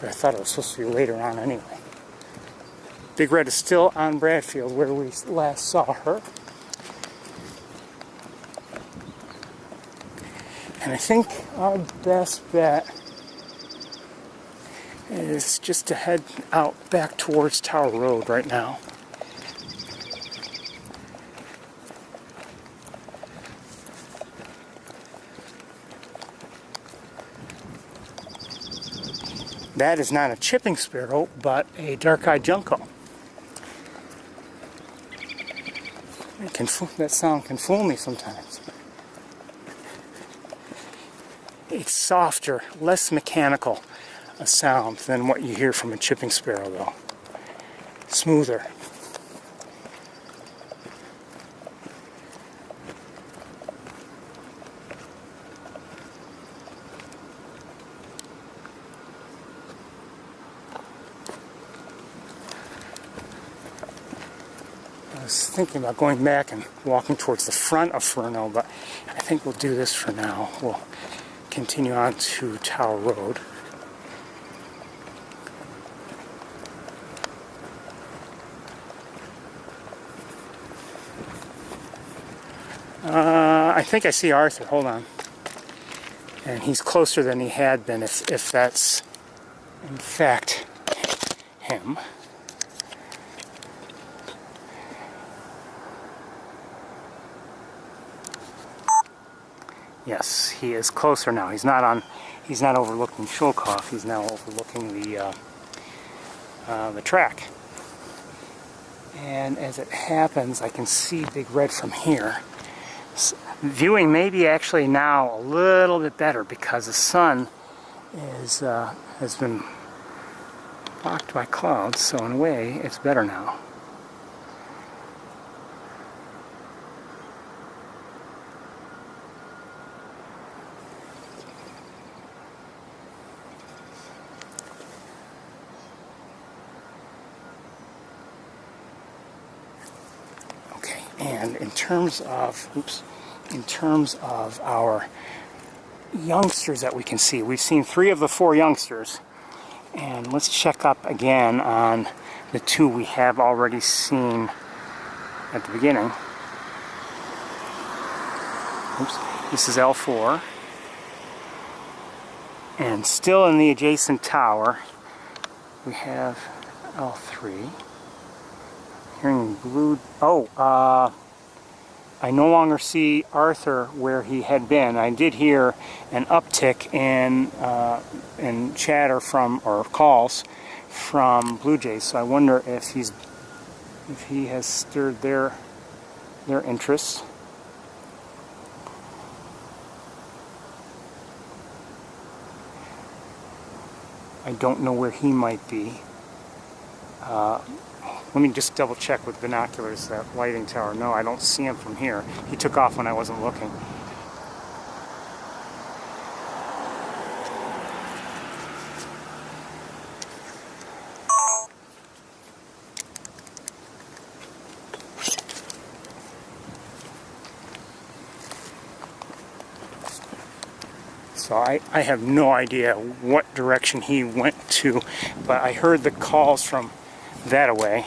But I thought it was supposed to be later on anyway. Big Red is still on Bradfield where we last saw her. And I think our best bet is just to head out back towards Tower Road right now. That is not a chipping sparrow, but a dark-eyed junco. That sound can fool me sometimes. It's softer, less mechanical a sound than what you hear from a chipping sparrow, though. Smoother. I was thinking about going back and walking towards the front of Inferno, but I think we'll do this for now. We'll continue on to Tower Road. I think I see Arthur. Hold on. And he's closer than he had been, if that's in fact him. Yes, he is closer now. He's not overlooking Shulkoff. He's now overlooking the track. And as it happens, I can see Big Red from here. Viewing may be actually now a little bit better because the sun has been blocked by clouds. So in a way, it's better now. And in terms of our youngsters that we can see, we've seen 3 of the 4 youngsters, And let's check up again on the two we have already seen at the beginning. Oops. This is L4. And still in the adjacent tower, we have L3. Hearing blue. Oh, I no longer see Arthur where he had been. I did hear an uptick in chatter from, or calls from Blue Jays. So I wonder if he has stirred their interest. I don't know where he might be. Let me just double check with binoculars that lighting tower. No, I don't see him from here. He took off when I wasn't looking. So I have no idea what direction he went to, but I heard the calls from that away.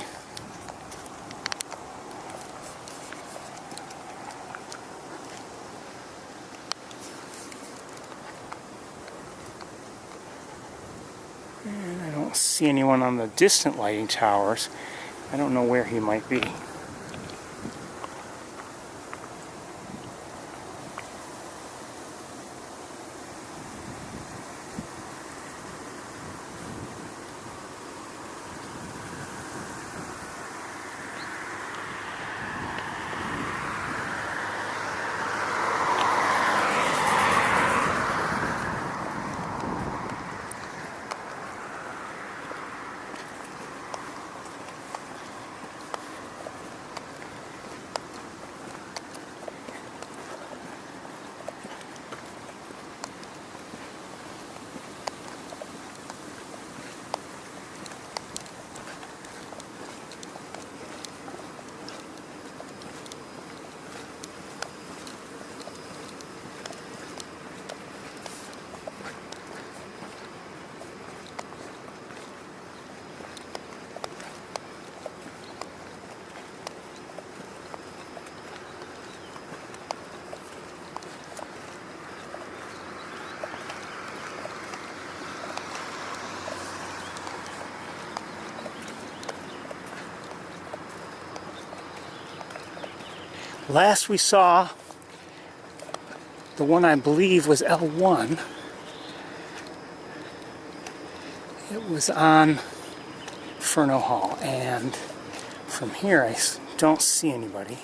And I don't see anyone on the distant lighting towers. I don't know where he might be. Last we saw, the one I believe was L1. It was on Inferno Hall, and from here I don't see anybody.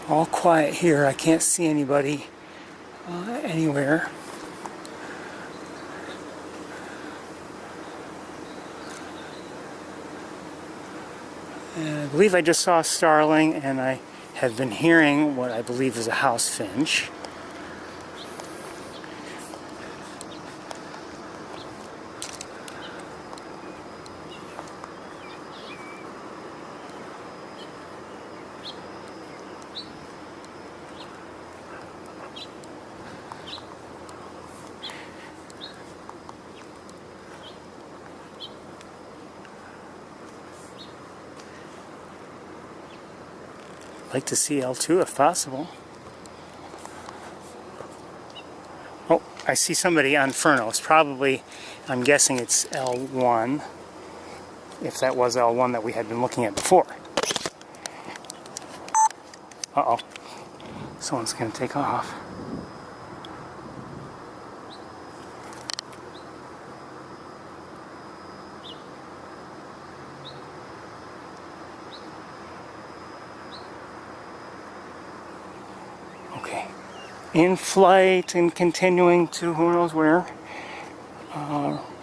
All quiet here. I can't see anybody anywhere. And I believe I just saw a starling, and I have been hearing what I believe is a house finch. Like to see L2 if possible. Oh, I see somebody on Inferno. It's probably, I'm guessing it's L1, if that was L1 that we had been looking at before. Uh-oh. Someone's going to take off. Okay, in flight and continuing to who knows where.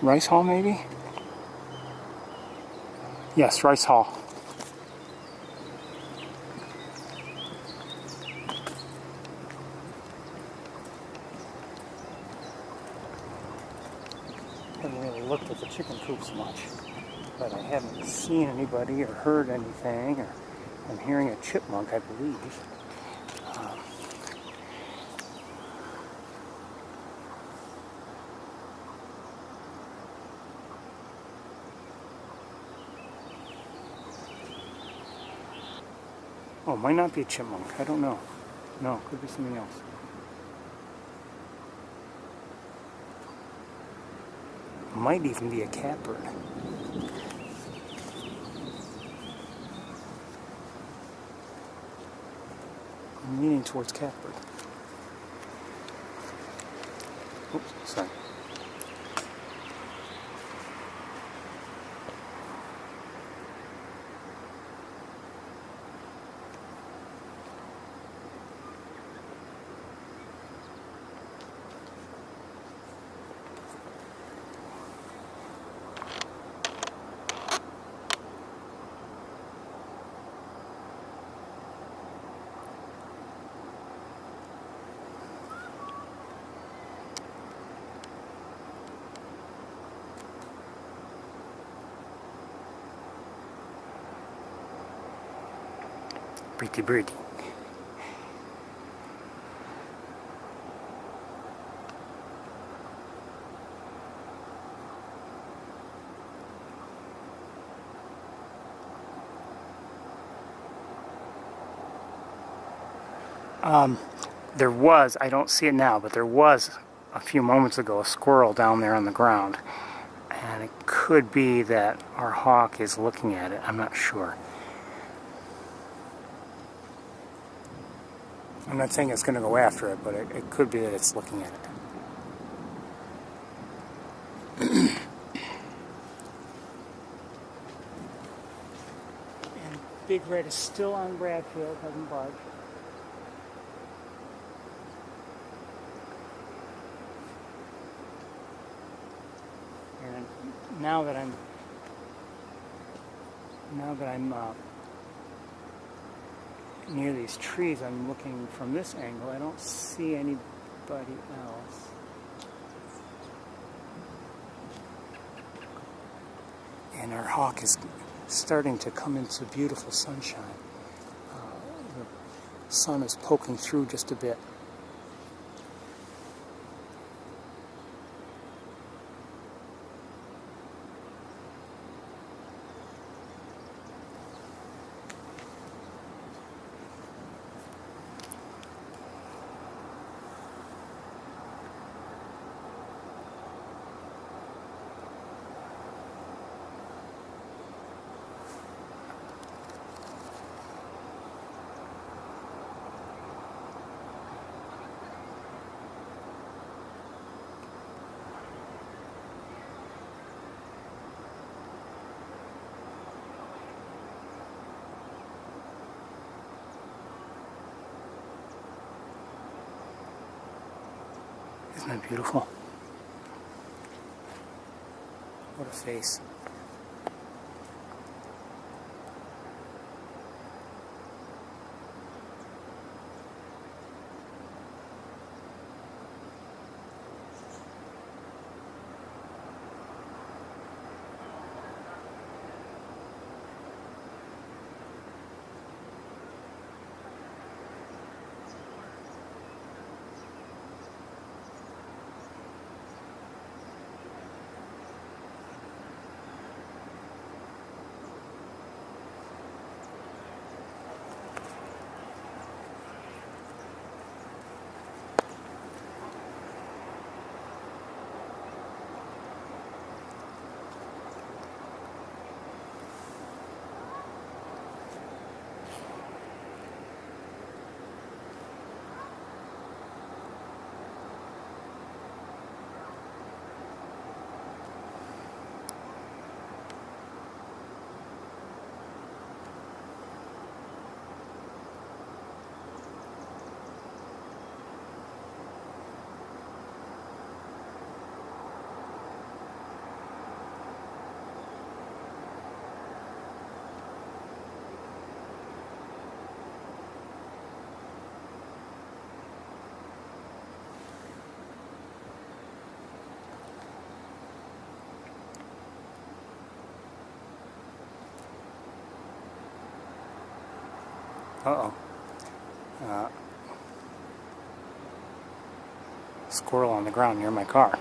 Rice Hall, maybe? Yes, Rice Hall. Haven't really looked at the chicken coops much, but I haven't seen anybody or heard anything, or I'm hearing a chipmunk, I believe. Oh, might not be a chipmunk. I don't know. No, could be something else. Might even be a catbird. I'm leaning towards catbird. Oops, sorry. Pretty birdie. There was, I don't see it now, but there was a few moments ago a squirrel down there on the ground. And it could be that our hawk is looking at it. I'm not sure. I'm not saying it's going to go after it, but it could be that it's looking at it. And Big Red is still on Bradfield, hasn't budged. And now that I'm near these trees, I'm looking from this angle. I don't see anybody else. And our hawk is starting to come into beautiful sunshine. The sun is poking through just a bit. Isn't that beautiful? What a face. Uh-oh. Squirrel on the ground near my car.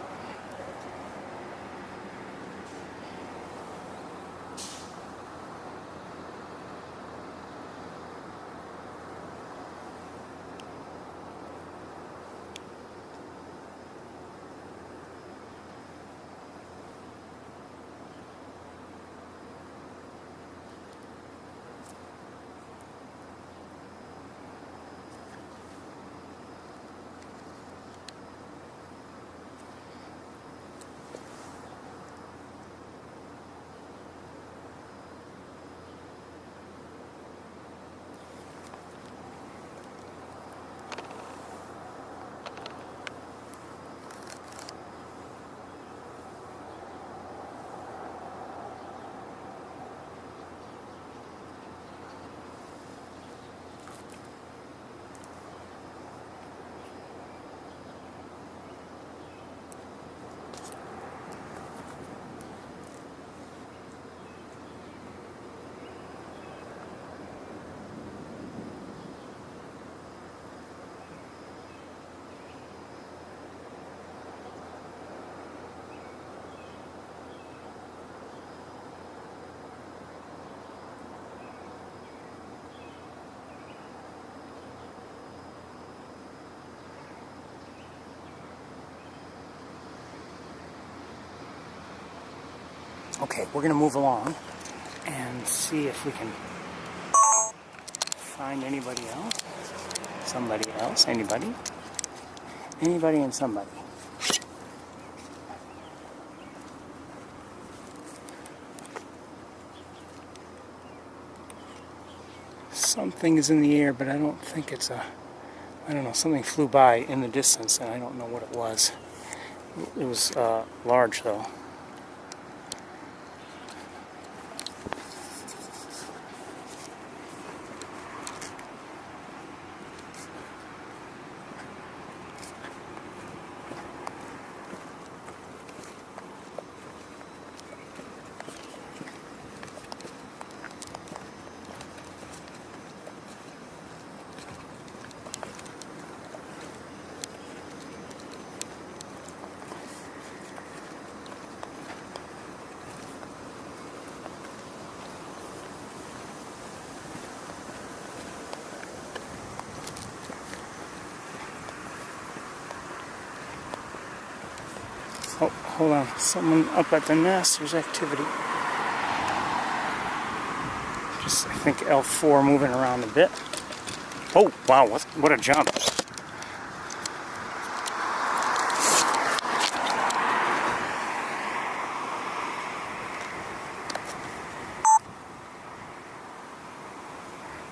Okay, we're going to move along and see if we can find anybody else. Somebody else. Anybody? Anybody and somebody. Something is in the air, but I don't think it's a... I don't know, something flew by in the distance, and I don't know what it was. It was large, though. Oh, hold on. Someone up at the nest. There's activity. Just, I think, L4 moving around a bit. Oh, wow. What a jump.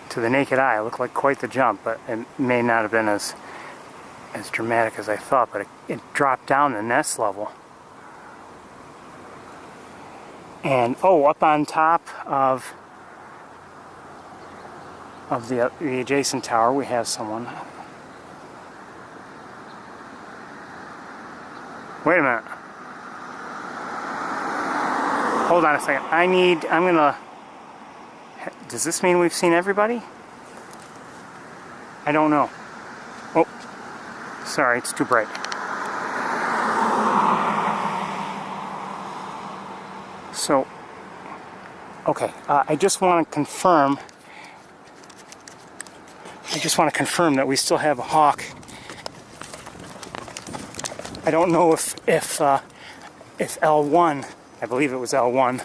To the naked eye, it looked like quite the jump, but it may not have been as dramatic as I thought, but it dropped down the nest level. And oh, up on top of the adjacent tower, we have someone. Wait a minute. Hold on a second. I'm gonna... Does this mean we've seen everybody? I don't know. Oh, sorry, it's too bright. So, okay, I just want to confirm that we still have a hawk. I don't know if L1, I believe it was L1.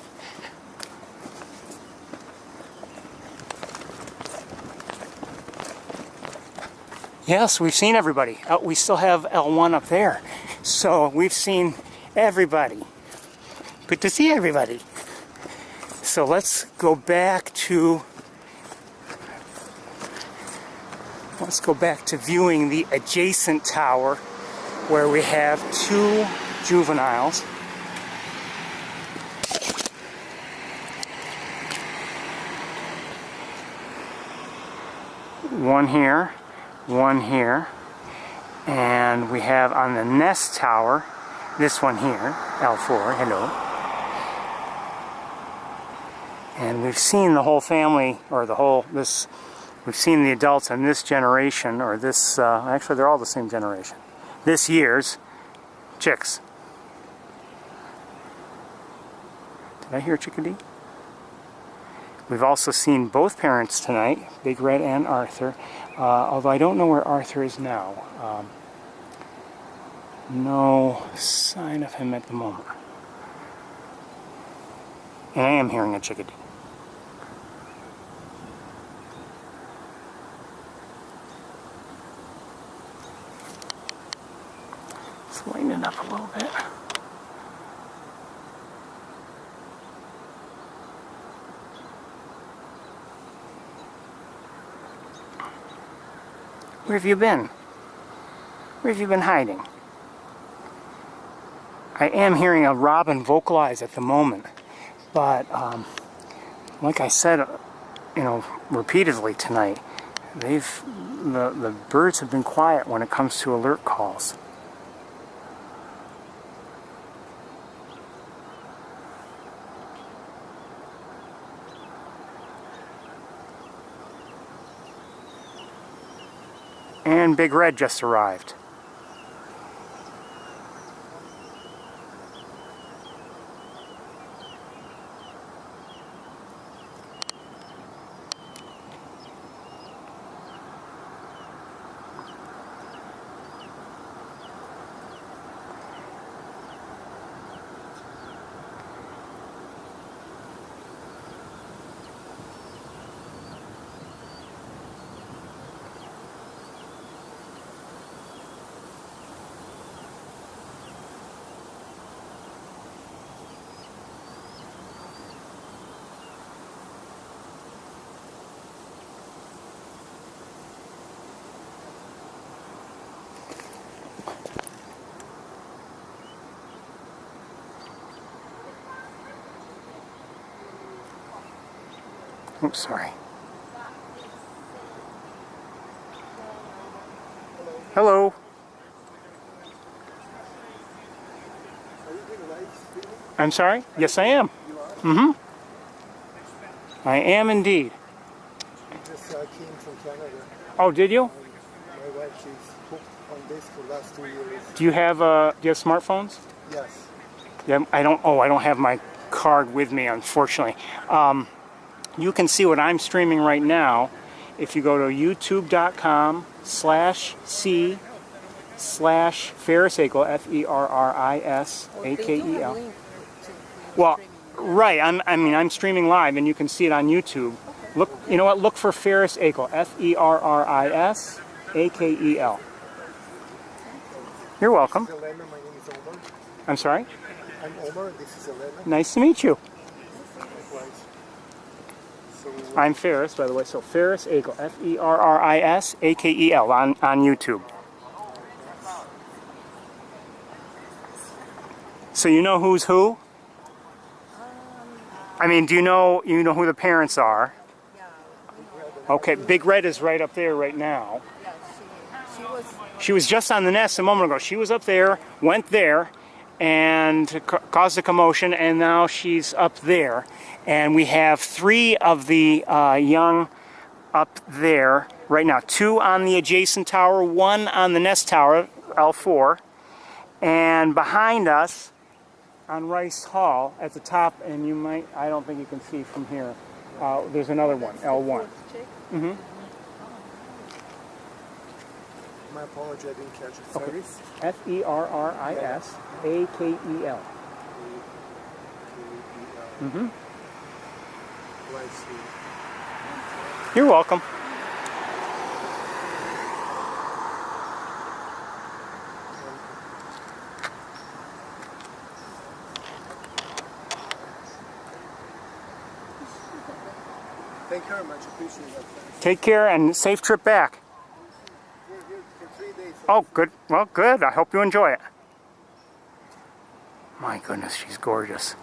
Yes, we've seen everybody. We still have L1 up there. So we've seen everybody. Good to see everybody. So let's go back to viewing the adjacent tower where we have two juveniles. One here, and we have on the nest tower this one here, L4, hello. And we've seen the whole family, or this we've seen the adults in this generation, or this, actually they're all the same generation, this year's chicks. Did I hear a chickadee? We've also seen both parents tonight, Big Red and Arthur, although I don't know where Arthur is now. No sign of him at the moment. And I am hearing a chickadee. Let's lighten it up a little bit. Where have you been? Where have you been hiding? I am hearing a robin vocalize at the moment, but like I said, repeatedly tonight, the birds have been quiet when it comes to alert calls. And Big Red just arrived. Oops, sorry. Hello. I'm sorry? Yes, I am. Mm-hmm. I am indeed. Just came from Canada. Oh, did you? My wife, she's hooked on this for the last 2 years. Do you have smartphones? Yes. Yeah, I don't have my card with me, unfortunately. You can see what I'm streaming right now if you go to youtube.com/c/Ferris-Akel, Ferrisakel. Well, right. I'm streaming live, and you can see it on YouTube. Look, you know what? Look for Ferris-Akel, Ferrisakel. You're welcome. This is Elena. My name is Omar. I'm sorry. I'm Omar. This is Elena. Nice to meet you. Likewise. So, I'm Ferris, by the way. So Ferris-Akel, Ferrisakel on YouTube. So you know who's who? I mean, do you know who the parents are? Okay, Big Red is right up there right now. She was just on the nest a moment ago. She was up there, went there, and caused a commotion, and now she's up there. And we have 3 of the young up there right now. 2 on the adjacent tower, 1 on the nest tower, L4. And behind us, on Rice Hall, at the top, and I don't think you can see from here, there's another one, L1. Mm-hmm. my apology, I didn't catch it. Okay. Ferris? Ferrisakel. Mm-hmm. You're welcome. Thank you very much. Appreciate that. Take care and safe trip back. We're here for 3 days. Oh, good. Well, good. I hope you enjoy it. My goodness, she's gorgeous.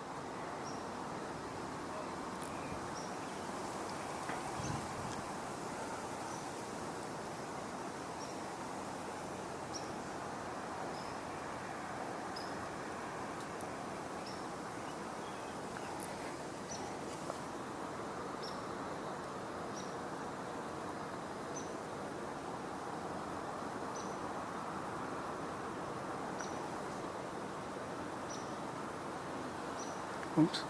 Oops.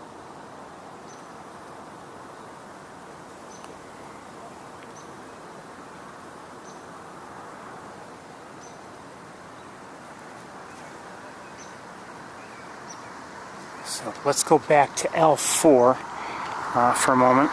So let's go back to L4 for a moment.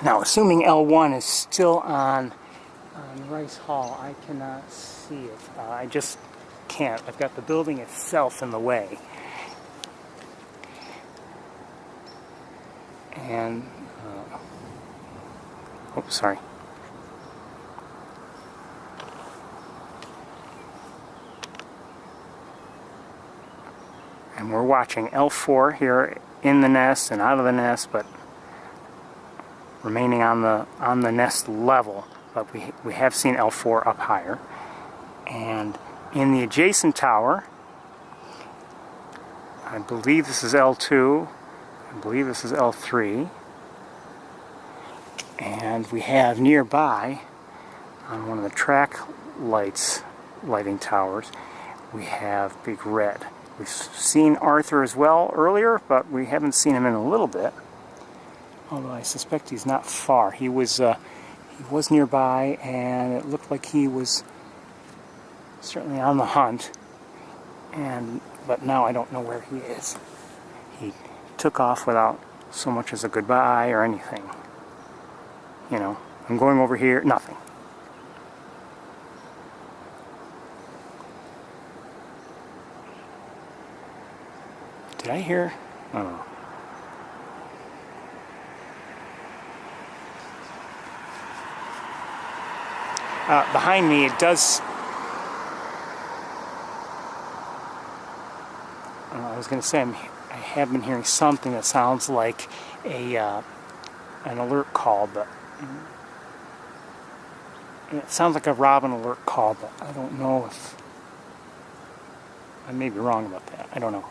Now, assuming L1 is still on Rice Hall, I cannot see it. I just can't. I've got the building itself in the way. And, oops, sorry. And we're watching L4 here in the nest and out of the nest, but remaining on the nest level, but we have seen L4 up higher. And in the adjacent tower, I believe this is L2, I believe this is L3, and we have nearby, on one of the track lighting towers, we have Big Red. We've seen Arthur as well earlier, but we haven't seen him in a little bit. Although I suspect he's not far. He was nearby, and it looked like he was certainly on the hunt. But now I don't know where he is. He took off without so much as a goodbye or anything. You know, I'm going over here, nothing. Did I hear? I don't know. Behind me, it does. I was going to say I have been hearing something that sounds like an alert call, but it sounds like a robin alert call, but I don't know if I may be wrong about that. I don't know.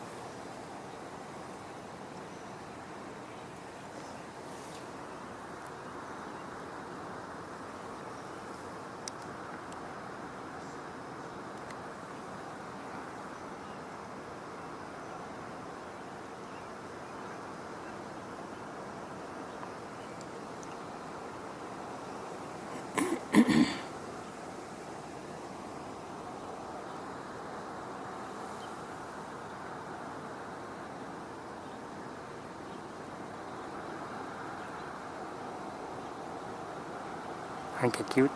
Aren't I cute?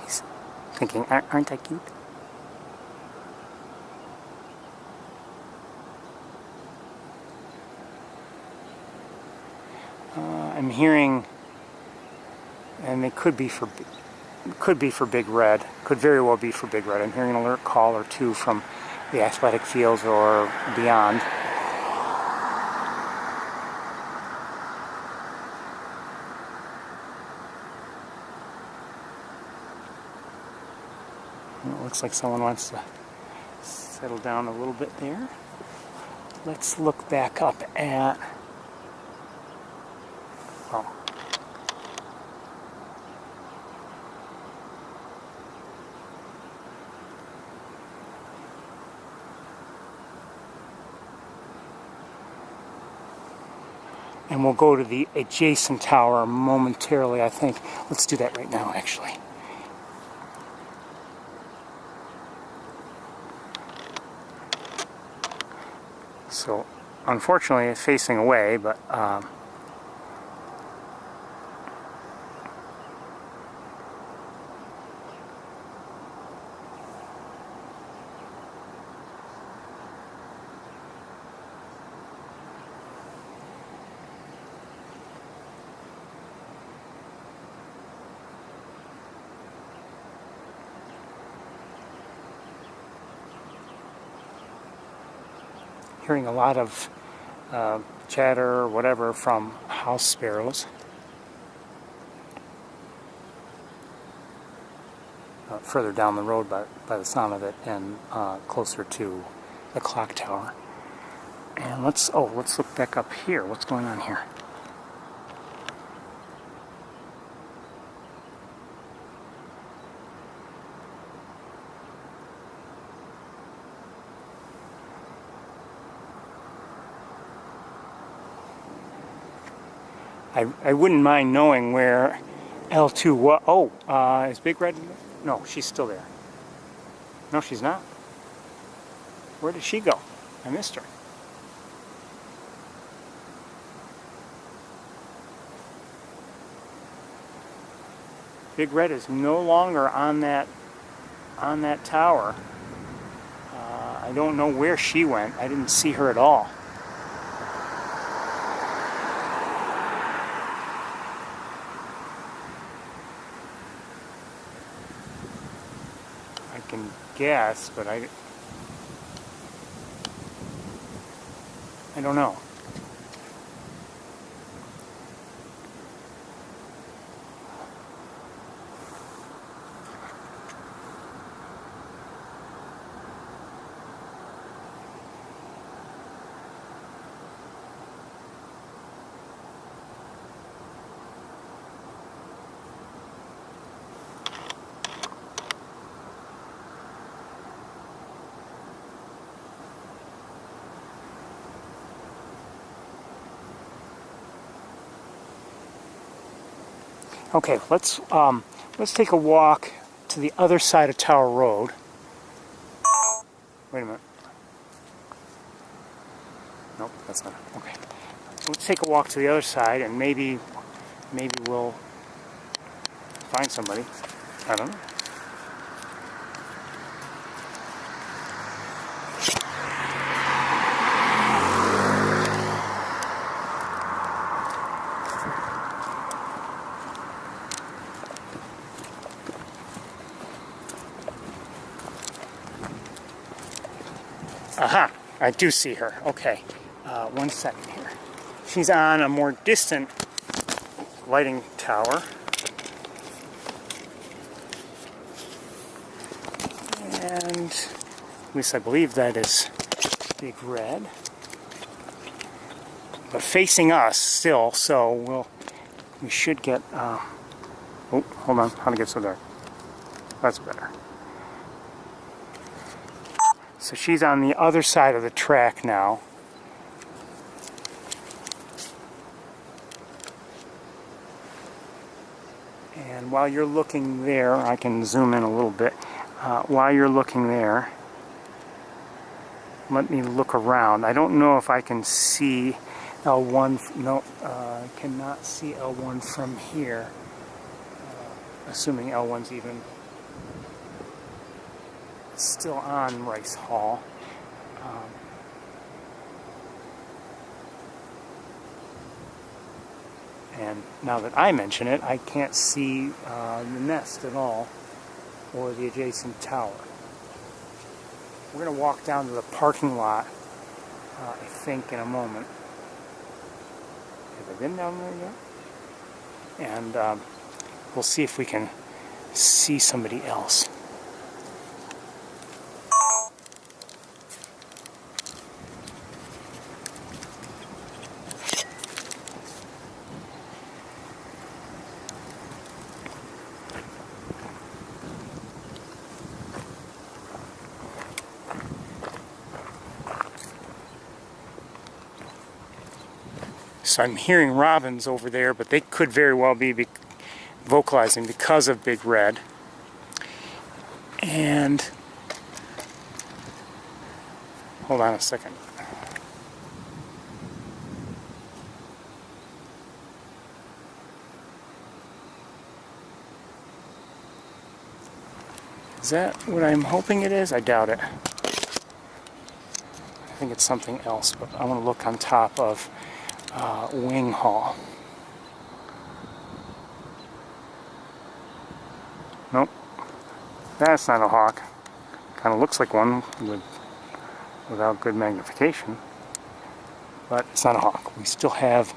He's thinking, aren't I cute? I'm hearing, and it could be for Big Red. Could very well be for Big Red. I'm hearing an alert call or two from the athletic fields or beyond. It looks like someone wants to settle down a little bit there. Let's look back up at... Oh. And we'll go to the adjacent tower momentarily, I think. Let's do that right now, actually. So, unfortunately, it's facing away, but hearing a lot of chatter or whatever from house sparrows. Further down the road by the sound of it, and closer to the clock tower. And let's look back up here. What's going on here? I wouldn't mind knowing where L2 was. Oh, is Big Red? No, she's still there. No, she's not. Where did she go? I missed her. Big Red is no longer on that tower. I don't know where she went. I didn't see her at all. I can guess, but I don't know. Okay, let's take a walk to the other side of Tower Road. Wait a minute. Nope, that's not it. Okay. Let's take a walk to the other side, and maybe we'll find somebody. I don't know. Aha! I do see her. Okay. 1 second here. She's on a more distant lighting tower. And at least I believe that is Big Red. But facing us still, so we should get... oh, hold on. How to get so dark? That's better. So she's on the other side of the track now. And while you're looking there, I can zoom in a little bit. While you're looking there, let me look around. I don't know if I can see L1. No, I cannot see L1 from here. Assuming L1's even still on Rice Hall. And now that I mention it, I can't see the nest at all, or the adjacent tower. We're going to walk down to the parking lot, I think, in a moment. Have I been down there yet? And we'll see if we can see somebody else. So I'm hearing robins over there, but they could very well be vocalizing because of Big Red. And hold on a second. Is that what I'm hoping it is? I doubt it. I think it's something else, but I want to look on top of Wing Hall. Nope, that's not a hawk. Kind of looks like one without good magnification. but it's not a hawk. We still have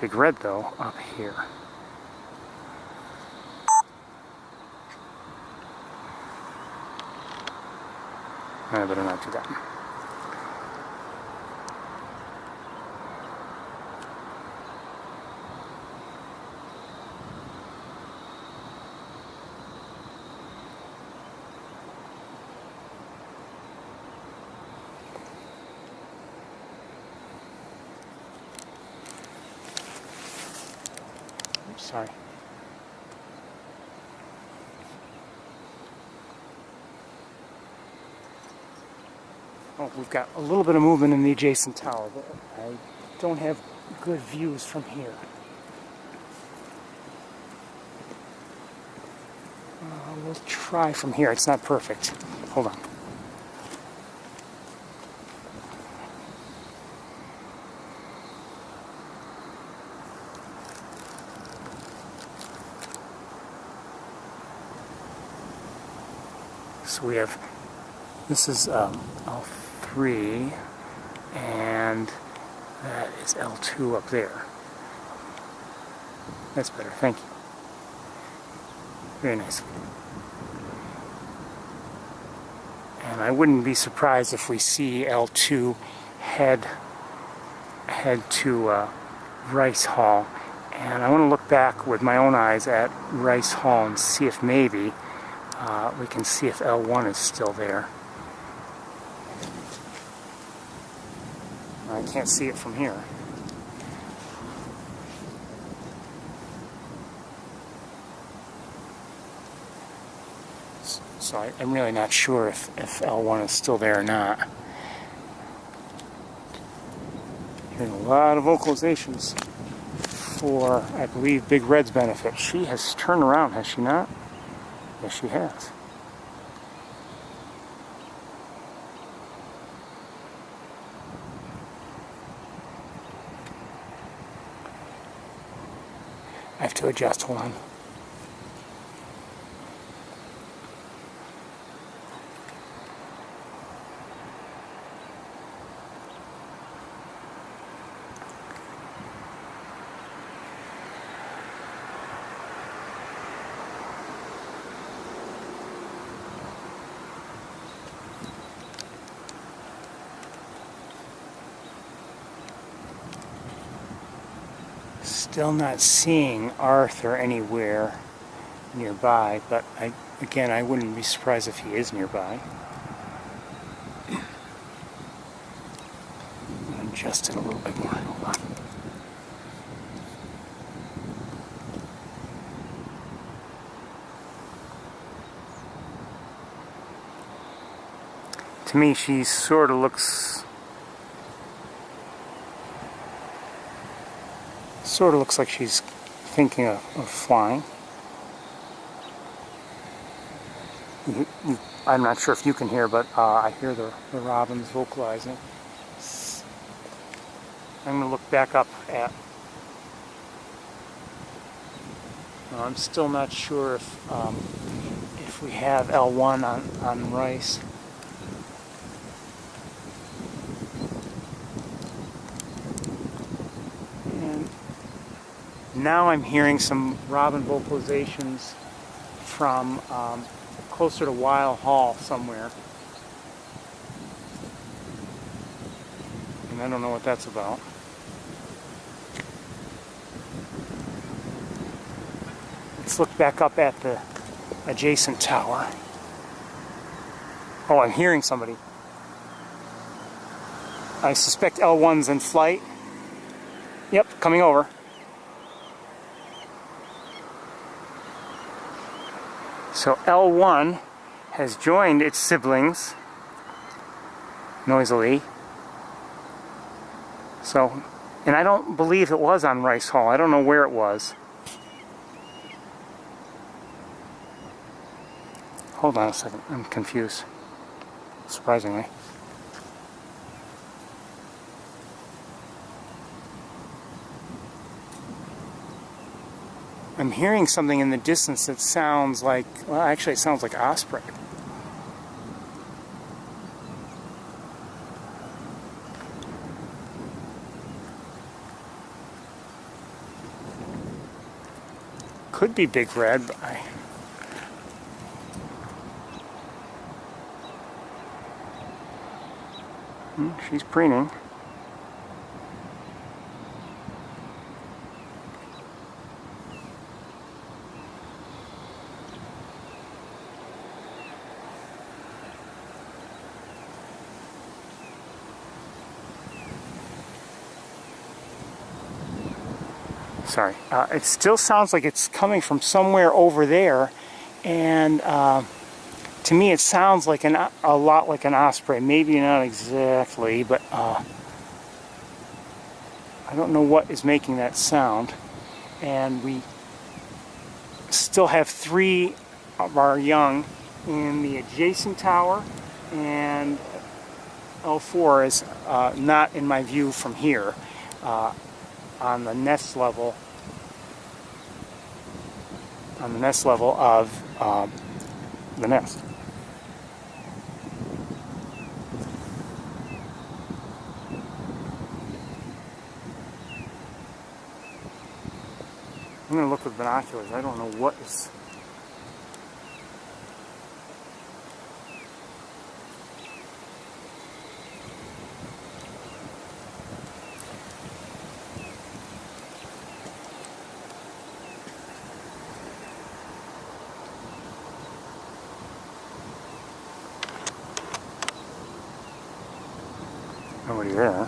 Big Red, though, up here. I better not do that. Oops, sorry. Oh, we've got a little bit of movement in the adjacent tower, but I don't have good views from here. We'll try from here. It's not perfect. Hold on. So we have, this is L3, and that is L2 up there. That's better, thank you. Very nice. And I wouldn't be surprised if we see L2 head to Rice Hall. And I want to look back with my own eyes at Rice Hall and see if maybe we can see if L1 is still there. I can't see it from here. So I'm really not sure if L1 is still there or not. Hearing a lot of vocalizations for, I believe, Big Red's benefit. She has turned around, has she not? Yes, she has. I have to adjust, hold on. Still not seeing Arthur anywhere nearby, but again, I wouldn't be surprised if he is nearby. Adjust it a little bit more. Hold on. To me, she sort of looks like she's thinking of flying. I'm not sure if you can hear, but I hear the robins vocalizing. I'm going to look back up at... I'm still not sure if we have L1 on Rice. Now I'm hearing some robin vocalizations from closer to Weil Hall somewhere. And I don't know what that's about. Let's look back up at the adjacent tower. Oh, I'm hearing somebody. I suspect L1's in flight. Yep, coming over. So L1 has joined its siblings noisily. So, and I don't believe it was on Rice Hall. I don't know where it was. Hold on a second. I'm confused. Surprisingly. I'm hearing something in the distance that sounds like, well, actually it sounds like osprey. could be big red, but she's preening. Sorry, it still sounds like it's coming from somewhere over there, and to me it sounds like a lot like an osprey. Maybe not exactly, but I don't know what is making that sound. And we still have 3 of our young in the adjacent tower, and L4 is not in my view from here. On the nest level, of the nest. I'm going to look with binoculars. I don't know what is... Nobody there.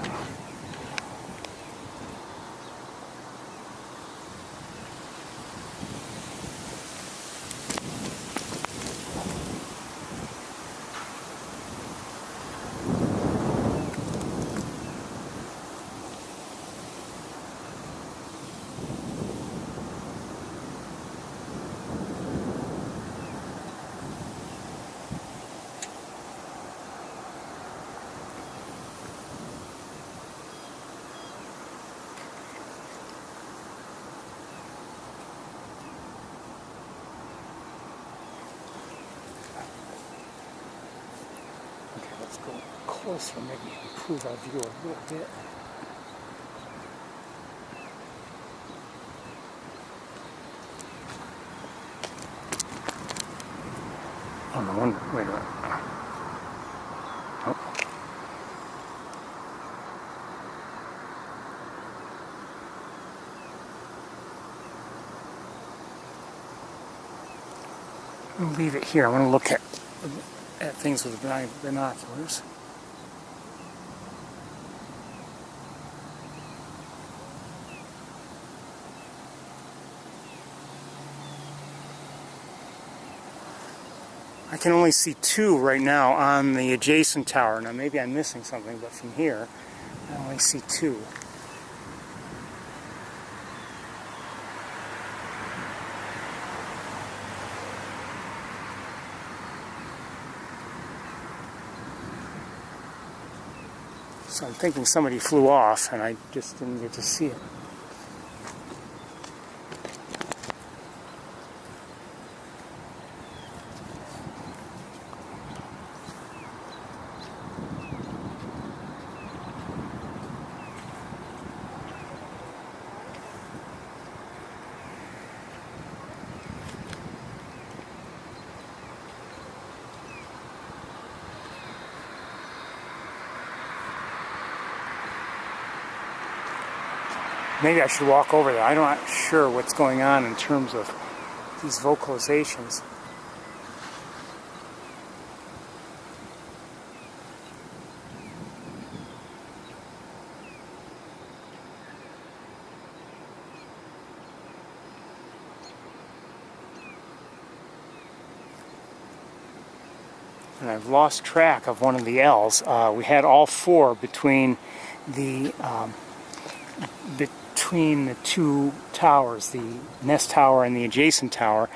Let's go closer, maybe improve our view a little bit. On the one, wait a minute. Oh. I'll leave it here. I want to look at things with binoculars. I can only see 2 right now on the adjacent tower. Now maybe I'm missing something, but from here I only see 2. So I'm thinking somebody flew off and I just didn't get to see it. Maybe I should walk over there. I'm not sure what's going on in terms of these vocalizations. And I've lost track of one of the L's. We had all 4 between the 2 towers, the nest tower and the adjacent tower,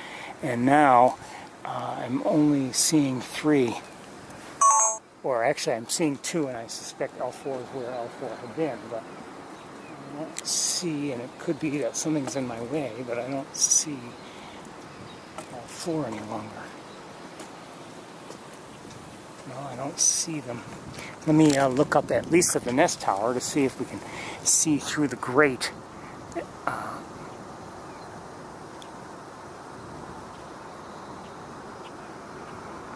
and now I'm only seeing 3. Or actually I'm seeing 2, and I suspect L4 is where L4 had been, but I don't see, and it could be that something's in my way, but I don't see L4 any longer. No, I don't see them. Let me look up at least at the nest tower to see if we can see through the grate.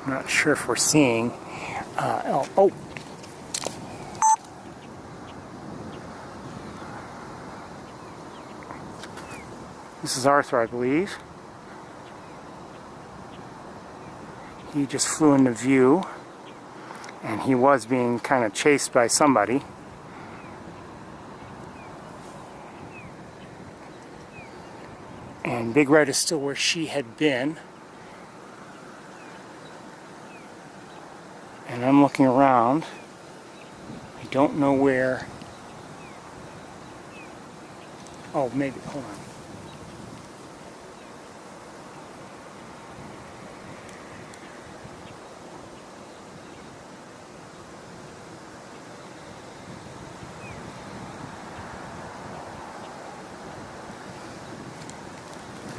I'm not sure if we're seeing oh. This is Arthur, I believe. He just flew into view, and he was being kind of chased by somebody. And Big Red is still where she had been. And I'm looking around. I don't know where. Oh, maybe, hold on.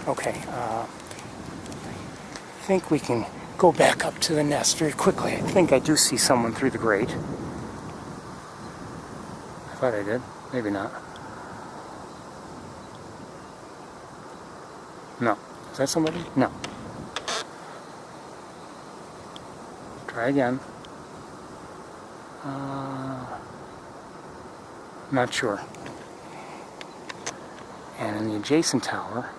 Okay, I think we can go back up to the nest very quickly. I think I do see someone through the grate. I thought I did. Maybe not. No. Is that somebody? No. Try again. Not sure. And in the adjacent tower,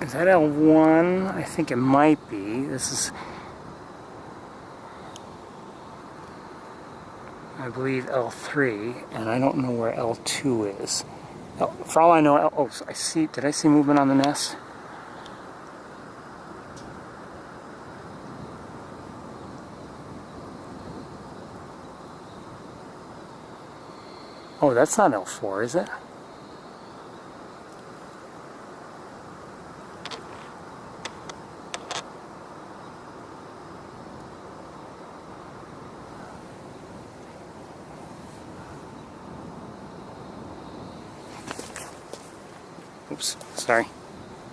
is that L1? I think it might be. This is, I believe, L3, and I don't know where L2 is. For all I know, oh, I see. Did I see movement on the nest? Oh, that's not L4, is it? Oops, sorry.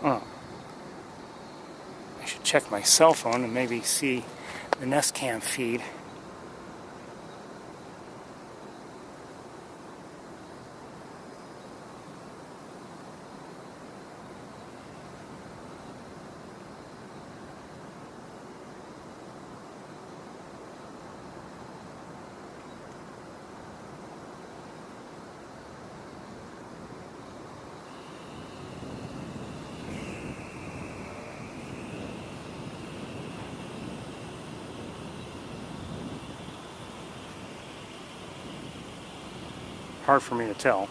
Oh. I should check my cell phone and maybe see the Nest Cam feed. Hard for me to tell.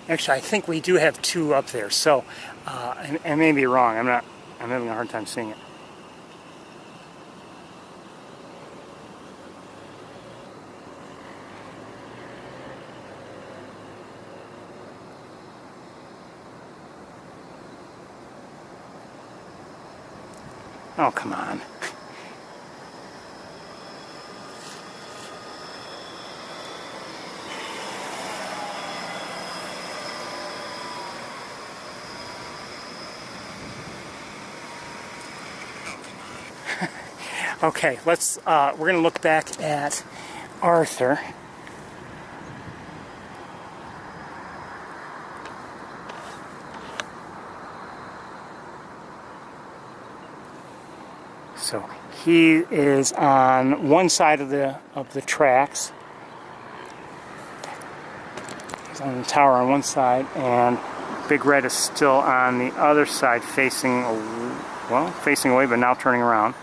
Actually, I think we do have two up there, so I may be wrong. I'm having a hard time seeing it. Oh, come on. Okay, let's, we're going to look back at Arthur. So he is on one side of the tracks. He's on the tower on one side, and Big Red is still on the other side, facing away, but now turning around.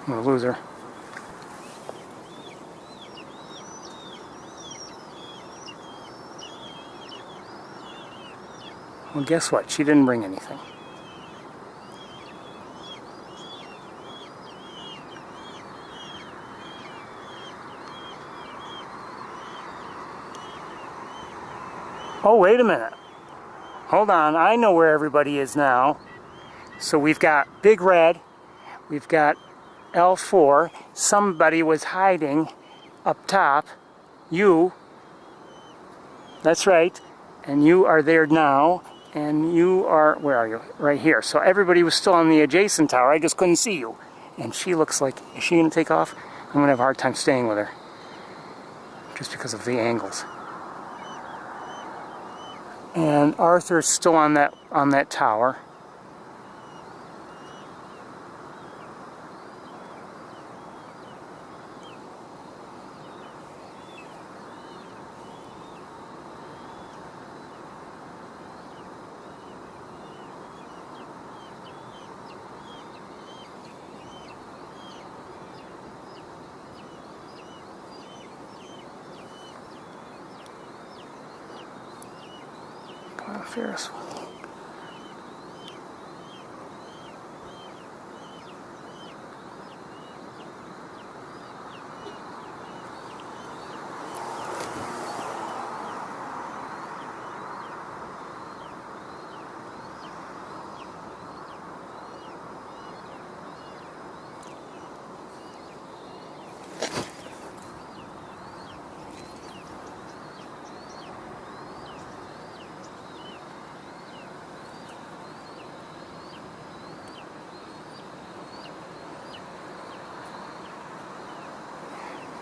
I'm gonna lose her. Well, guess what? She didn't bring anything. Oh, wait a minute. Hold on. I know where everybody is now. So we've got Big Red. We've got L4. Somebody was hiding up top. You. That's right. And you are there now. And you are, where are you? Right here. So everybody was still on the adjacent tower. I just couldn't see you. And she looks like, is she going to take off? I'm going to have a hard time staying with her. Just because of the angles. And Arthur's still on that tower. Ferris.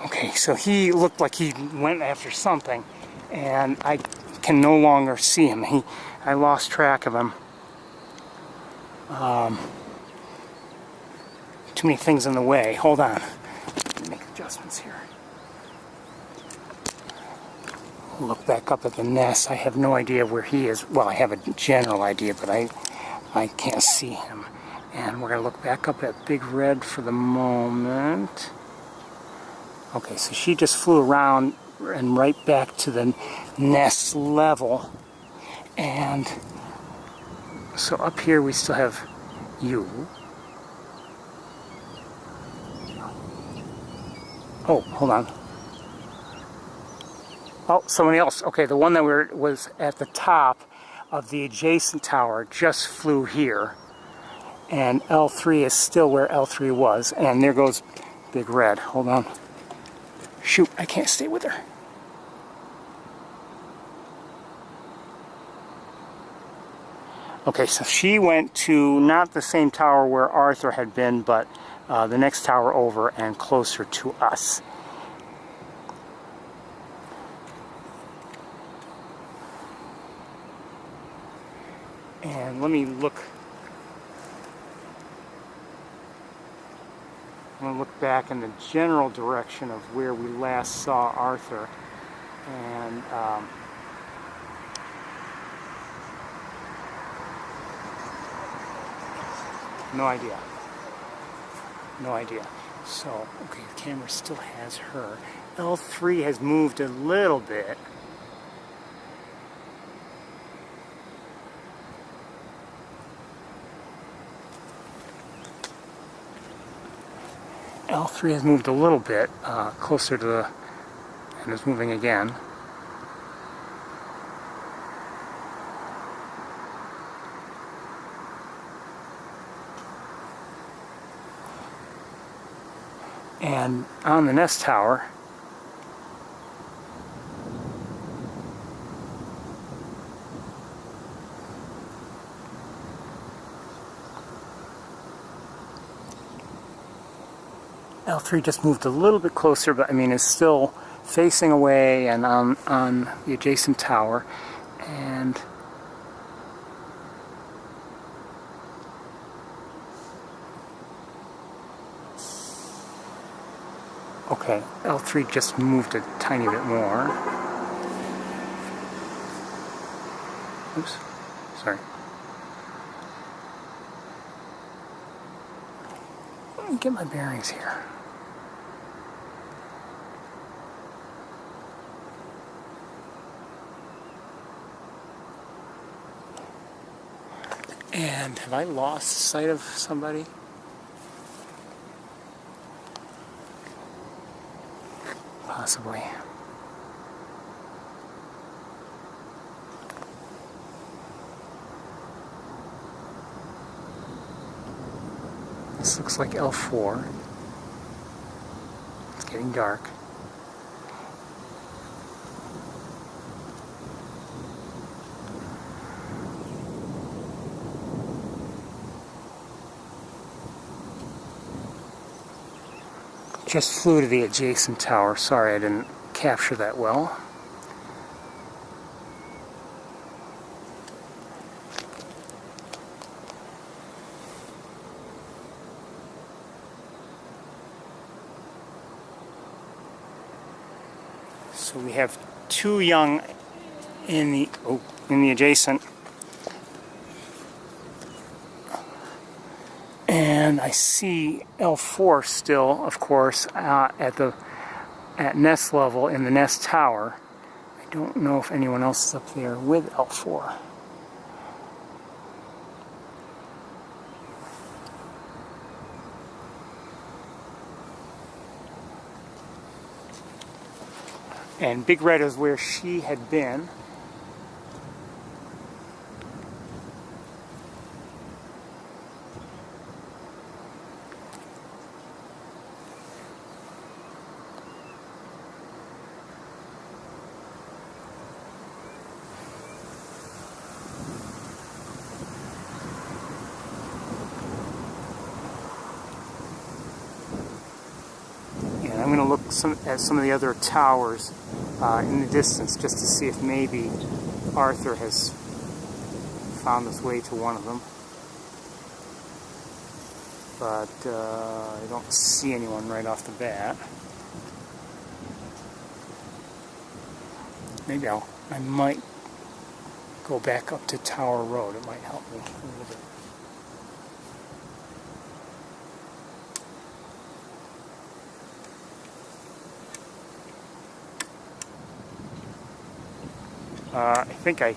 Okay, so he looked like he went after something, and I can no longer see him. I lost track of him. Too many things in the way. Hold on. Let me make adjustments here. Look back up at the nest. I have no idea where he is. Well, I have a general idea, but I can't see him. And we're going to look back up at Big Red for the moment. Okay, so she just flew around and right back to the nest level. And so up here we still have you. Oh, hold on. Oh, somebody else. Okay, the one that was at the top of the adjacent tower just flew here. And L3 is still where L3 was. And there goes Big Red. Hold on. Shoot, I can't stay with her. Okay, so she went to not the same tower where Arthur had been, but the next tower over and closer to us. And let me look. I'm going to look back in the general direction of where we last saw Arthur. And no idea. No idea. So, okay, the camera still has her. L3 has moved a little bit. L3 has moved a little bit closer to the, and is moving again. And on the nest tower, L3 just moved a little bit closer, but I mean is still facing away and on the adjacent tower. And okay, L3 just moved a tiny bit more. Oops, sorry. Let me get my bearings here. And have I lost sight of somebody? Possibly. This looks like L4. It's getting dark. Just flew to the adjacent tower. Sorry I didn't capture that well. So we have two young in the adjacent. And I see L4 still, of course, at nest level in the nest tower. I don't know if anyone else is up there with L4. And Big Red is where she had been. And I'm going to look at some of the other towers in the distance just to see if maybe Arthur has found his way to one of them. But I don't see anyone right off the bat. Maybe I might go back up to Tower Road. It might help me a little bit. I think I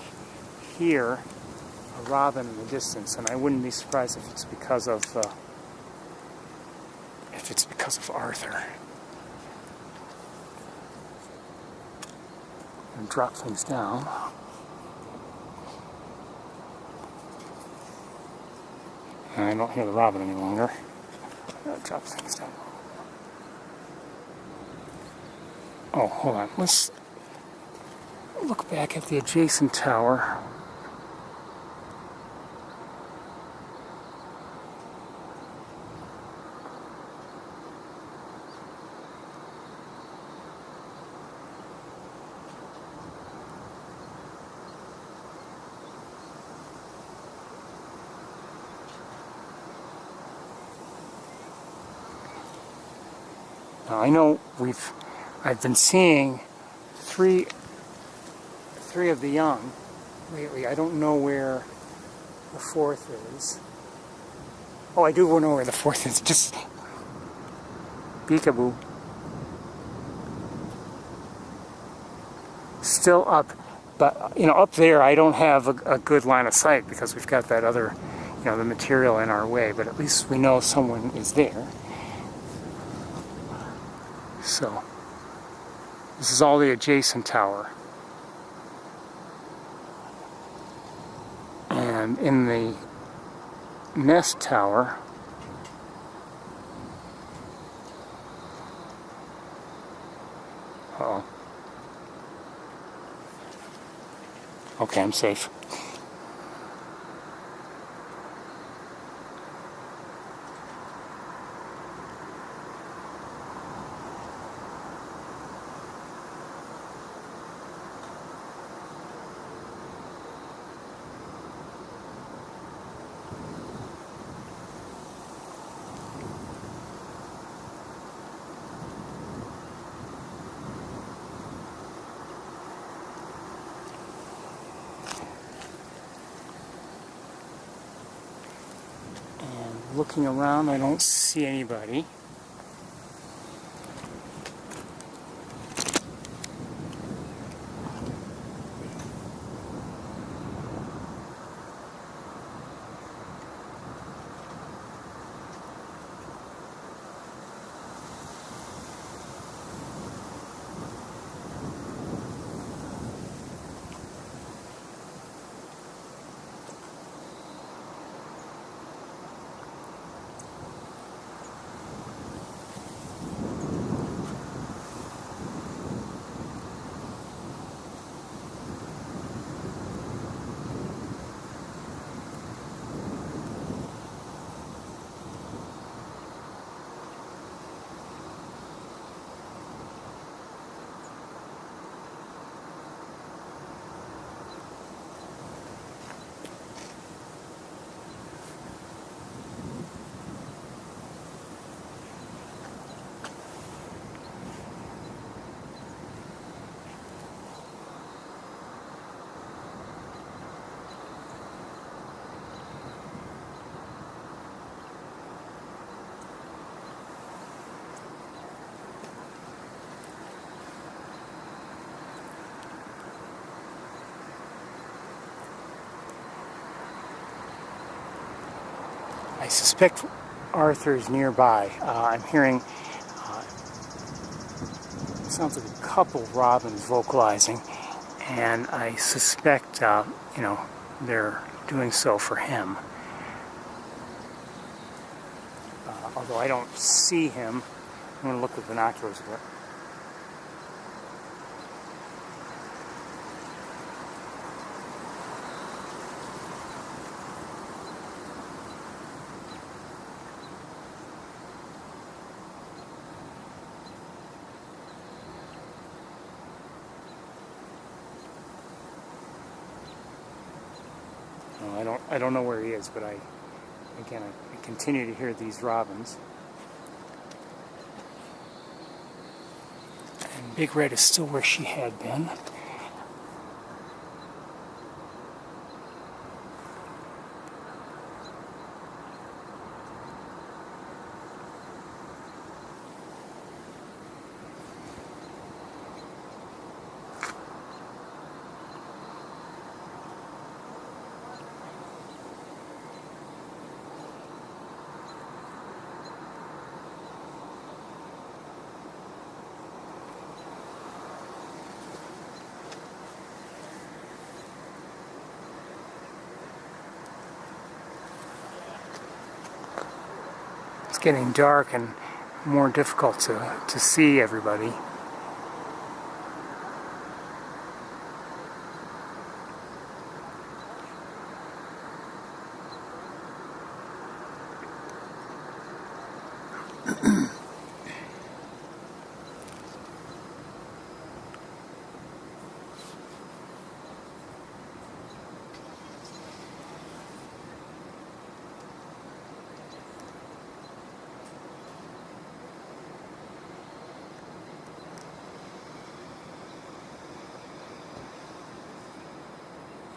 hear a robin in the distance, and I wouldn't be surprised if it's because of Arthur. And drop things down. And I don't hear the robin any longer. Drop things down. Oh, hold on. Let's look back at the adjacent tower. Now, I know I've been seeing three of the young lately. I don't know where the fourth is. Oh, I do know where the fourth is. Just peekaboo. Still up, but up there I don't have a good line of sight because we've got that other, the material in our way. But at least we know someone is there. So this is all the adjacent tower. And in the nest tower, uh-oh. Okay, I'm safe. Looking around, I don't see anybody. I suspect Arthur's nearby. I'm hearing, sounds like a couple robins vocalizing, and I suspect, they're doing so for him. Although I don't see him, I'm going to look with binoculars a bit. I don't know where he is, but I continue to hear these robins. And Big Red is still where she had been. It's getting dark and more difficult to see everybody.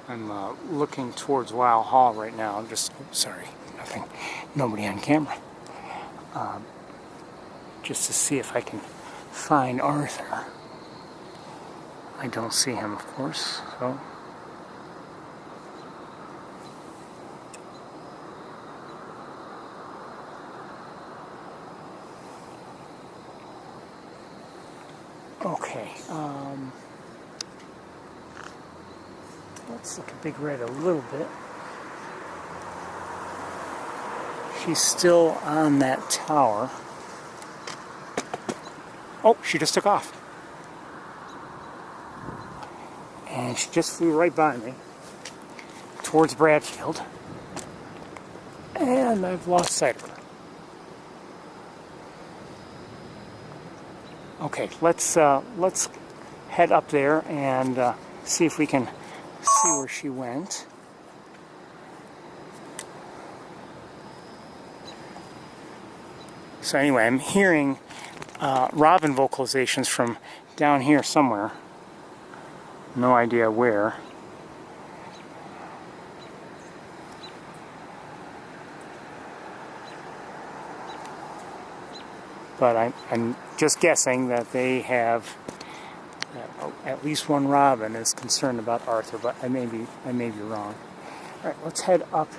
I'm looking towards Wow Hall right now. I'm just, sorry, nothing, nobody on camera. Just to see if I can find Arthur. I don't see him, of course, so. Okay, let's look at Big Red a little bit. She's still on that tower. Oh, she just took off. And she just flew right by me towards Bradfield. And I've lost sight of her. Okay, let's head up there and see if we can see where she went. So anyway, I'm hearing robin vocalizations from down here somewhere. No idea where. but I'm just guessing that they have at least one robin is concerned about Arthur, but I may be wrong. All right, let's head up.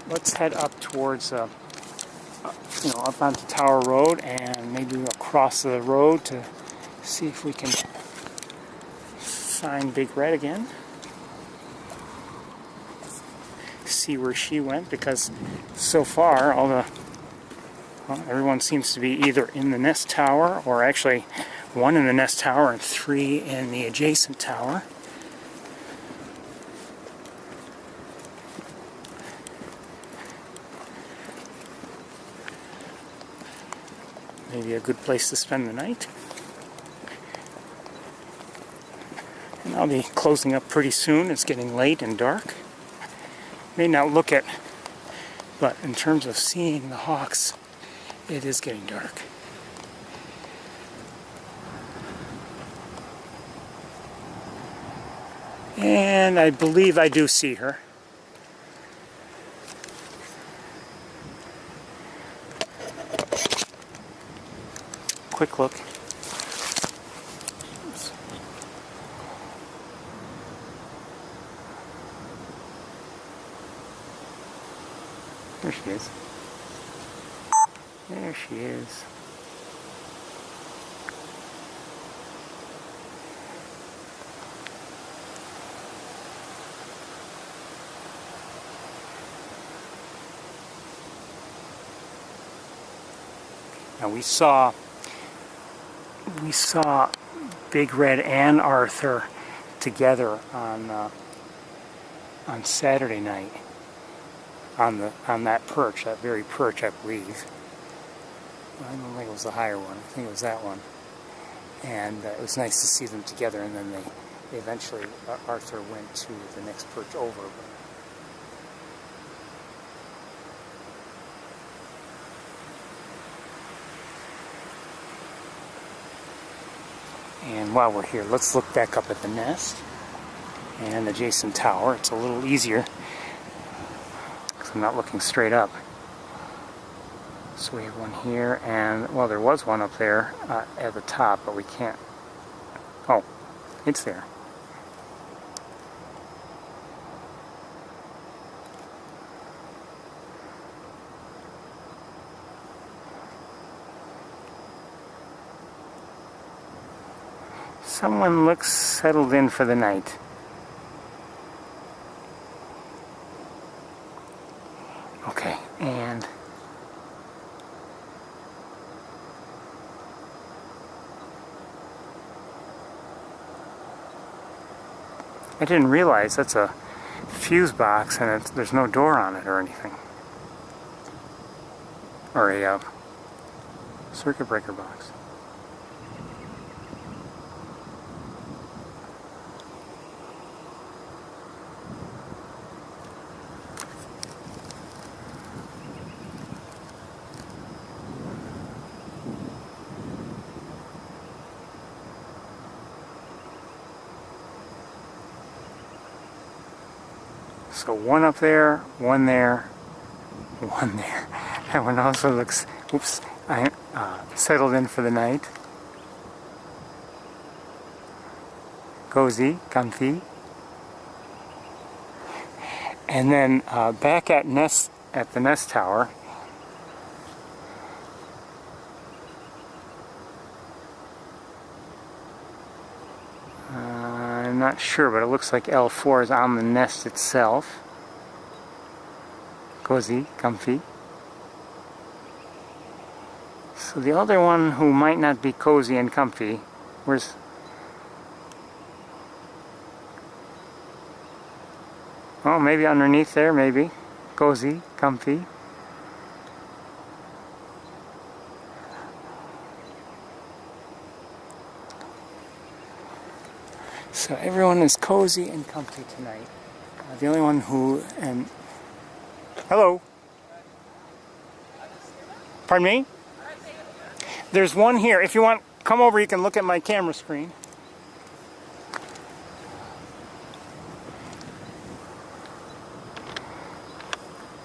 Let's head up towards, up onto Tower Road, and maybe across the road to see if we can find Big Red again. See where she went, because so far everyone seems to be either in the nest tower, or actually one in the nest tower and 3 in the adjacent tower. Maybe a good place to spend the night. And I'll be closing up pretty soon. It's getting late and dark. May not look it, but in terms of seeing the hawks, it is getting dark. And I believe I do see her. Quick look. Oops. There she is. There she is. Now we saw Big Red and Arthur together on Saturday night on that perch, that very perch, I believe. I don't think it was the higher one. I think it was that one. And it was nice to see them together. And then they eventually, Arthur went to the next perch over. And while we're here, let's look back up at the nest and adjacent tower. It's a little easier because I'm not looking straight up. So we have one here, and well, there was one up there at the top, but we can't. Oh, it's there. Someone looks settled in for the night. Okay, and I didn't realize that's a fuse box, and there's no door on it or anything. Or a circuit breaker box. So one up there, one there, one there. That one also looks, oops, settled in for the night. Cozy, comfy. And then back at the nest tower, I'm not sure, but it looks like L4 is on the nest itself. Cozy, comfy. So the other one who might not be cozy and comfy, where's... Oh, maybe underneath there, maybe. Cozy, comfy. So everyone is cozy and comfy tonight. The only one who... Hello? Pardon me? There's one here. If you want, come over, you can look at my camera screen.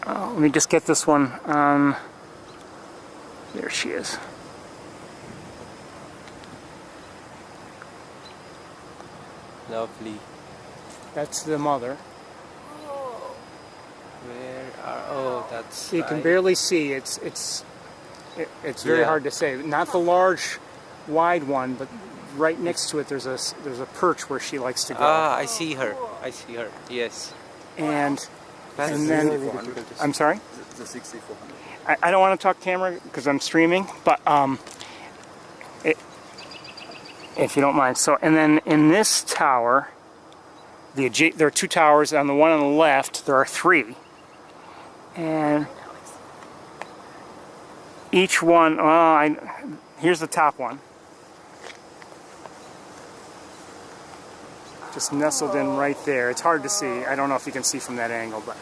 Let me just get this one on. There she is. Lovely. That's the mother. Oh. Where are? Oh, that's. You can right. barely see. It's very Yeah. hard to say. Not the large, wide one, but right next to it there's a perch where she likes to go. Ah, I see her. cool. I see her. Yes. And That's And then- really difficult to see. I'm sorry. The 6400. I don't want to talk camera because I'm streaming, but if you don't mind. So, and then in this tower, there are 2 towers. On the one on the left, there are 3, and each one. Here's the top one, just nestled in right there. It's hard to see. I don't know if you can see from that angle, but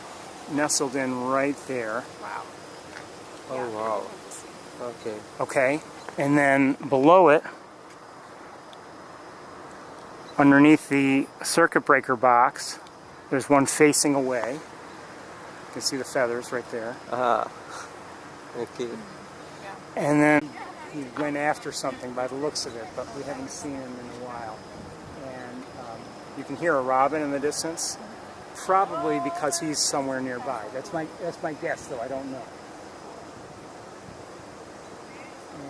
nestled in right there. Wow. Oh wow. Okay. Okay, and then below it, underneath the circuit breaker box, there's one facing away. You can see the feathers right there. Ah. Okay. And then he went after something by the looks of it, but we haven't seen him in a while. And you can hear a robin in the distance, probably because he's somewhere nearby. That's my guess, though. I don't know.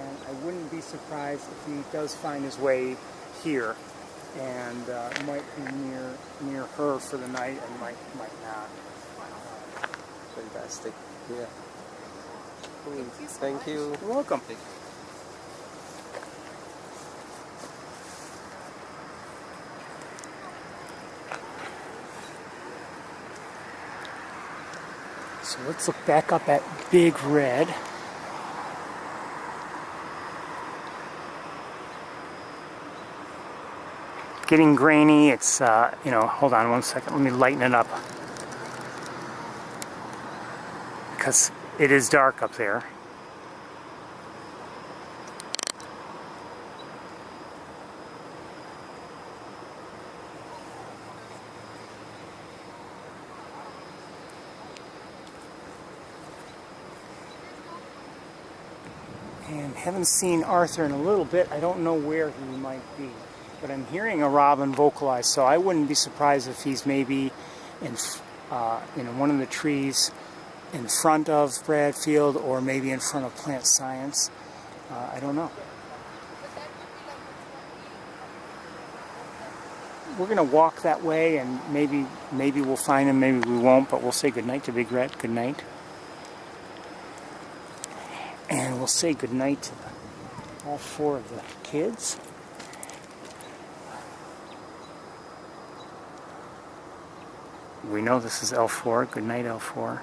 And I wouldn't be surprised if he does find his way here, and might be near her for the night, and might not. Fantastic. Yeah. Cool. Thank you so Thank much. you. You're welcome. So let's look back up at Big Red. Getting grainy. It's, hold on one second. Let me lighten it up. Because it is dark up there. And haven't seen Arthur in a little bit. I don't know where he might be. But I'm hearing a robin vocalize, so I wouldn't be surprised if he's maybe in one of the trees in front of Bradfield, or maybe in front of Plant Science. I don't know. We're going to walk that way, and maybe we'll find him, maybe we won't, but we'll say goodnight to Big Red. Good night. And we'll say goodnight to all 4 of the kids. We know this is L4. Good night, L4.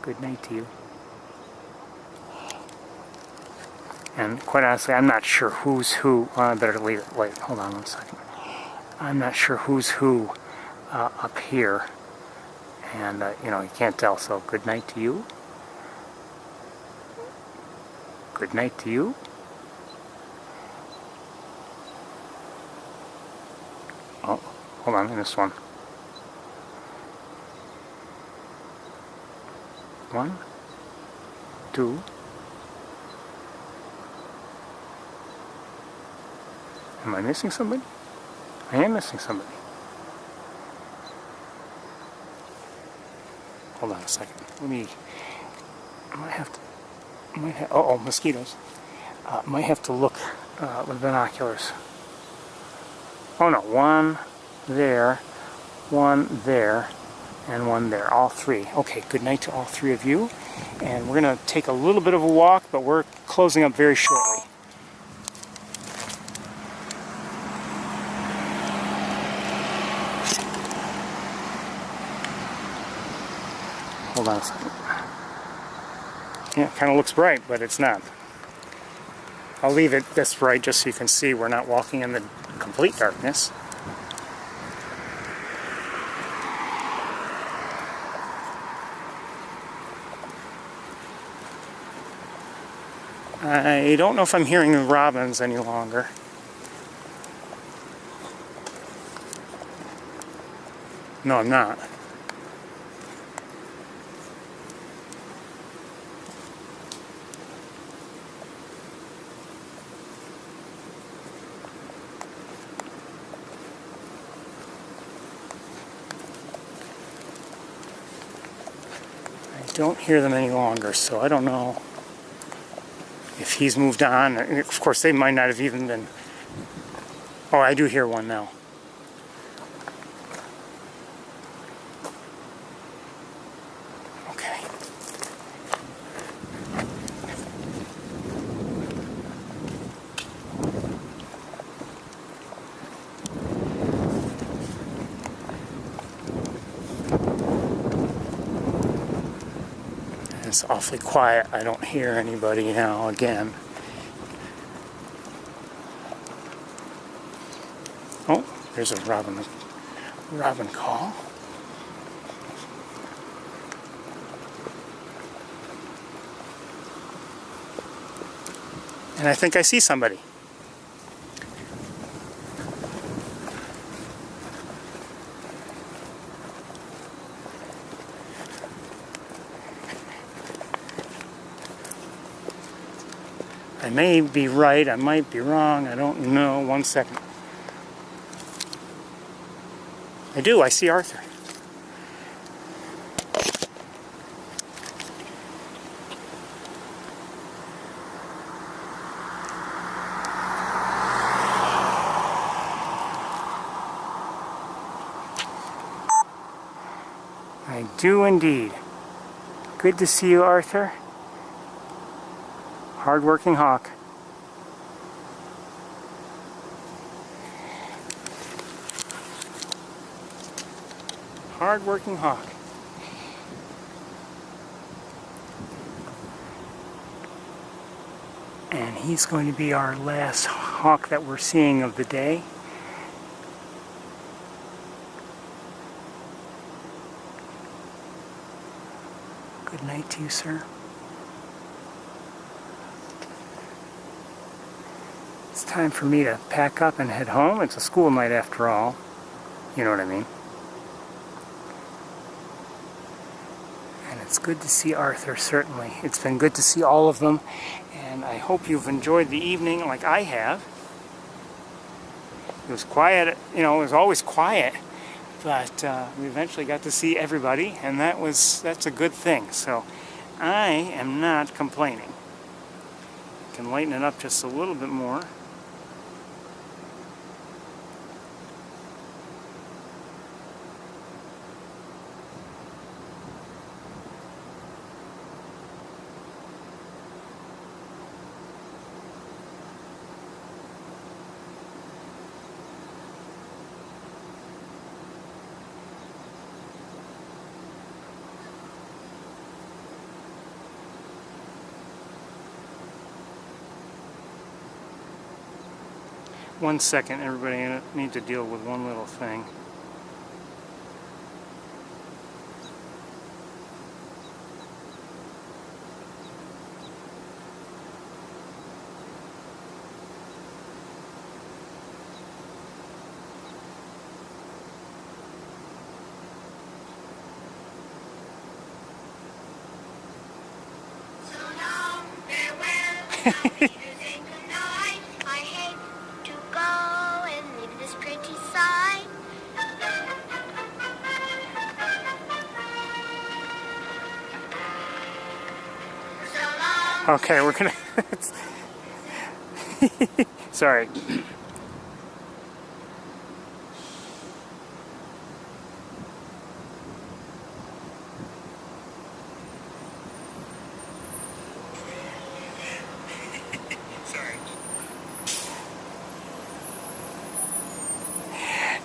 Good night to you. And quite honestly, I'm not sure who's who. I better leave it. Wait, hold on one second. I'm not sure who's who up here. And, you can't tell. So, good night to you. Good night to you. Oh, hold on, in this one. 1, 2. Am I missing somebody? I am missing somebody. Hold on a second. I might have, mosquitoes. Might have to look with binoculars. Oh no, 1 there, 1 there, and 1 there. All 3. Okay, good night to all 3 of you. And we're going to take a little bit of a walk, but we're closing up very shortly. Hold on a second. Yeah, it kind of looks bright, but it's not. I'll leave it this bright just so you can see we're not walking in the complete darkness. I don't know if I'm hearing the robins any longer. No, I'm not. don't hear them any longer, so I don't know if he's moved on. Of course, they might not have even been... Oh, I do hear one now. Okay. It's awfully quiet. I don't hear anybody now again. Oh, there's a robin call. And I think I see somebody. I may be right, I might be wrong, I don't know. 1 second. I see Arthur. I do indeed. Good to see you, Arthur. Hard-working hawk. Hard-working hawk. And he's going to be our last hawk that we're seeing of the day. Good night to you, sir. It's time for me to pack up and head home. It's a school night after all. You know what I mean. And it's good to see Arthur, certainly. It's been good to see all of them. And I hope you've enjoyed the evening like I have. It was quiet, you know, it was always quiet. But we eventually got to see everybody, and that's a good thing. So I am not complaining. Can lighten it up just a little bit more. One second, everybody, I need to deal with one little thing. Okay, we're gonna... Sorry.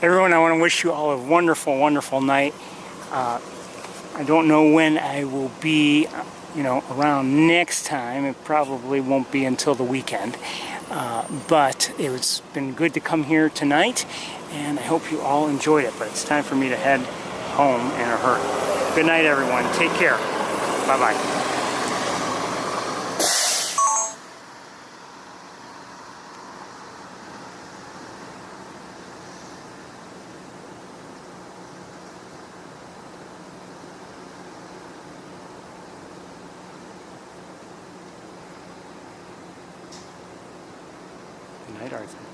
Everyone, I want to wish you all a wonderful, wonderful night. I don't know when I will be, you know, around next time. It probably won't be until the weekend. But it's been good to come here tonight, and I hope you all enjoyed it. But it's time for me to head home in a hurry. Good night, everyone. Take care. Bye-bye. Good night, Arthur.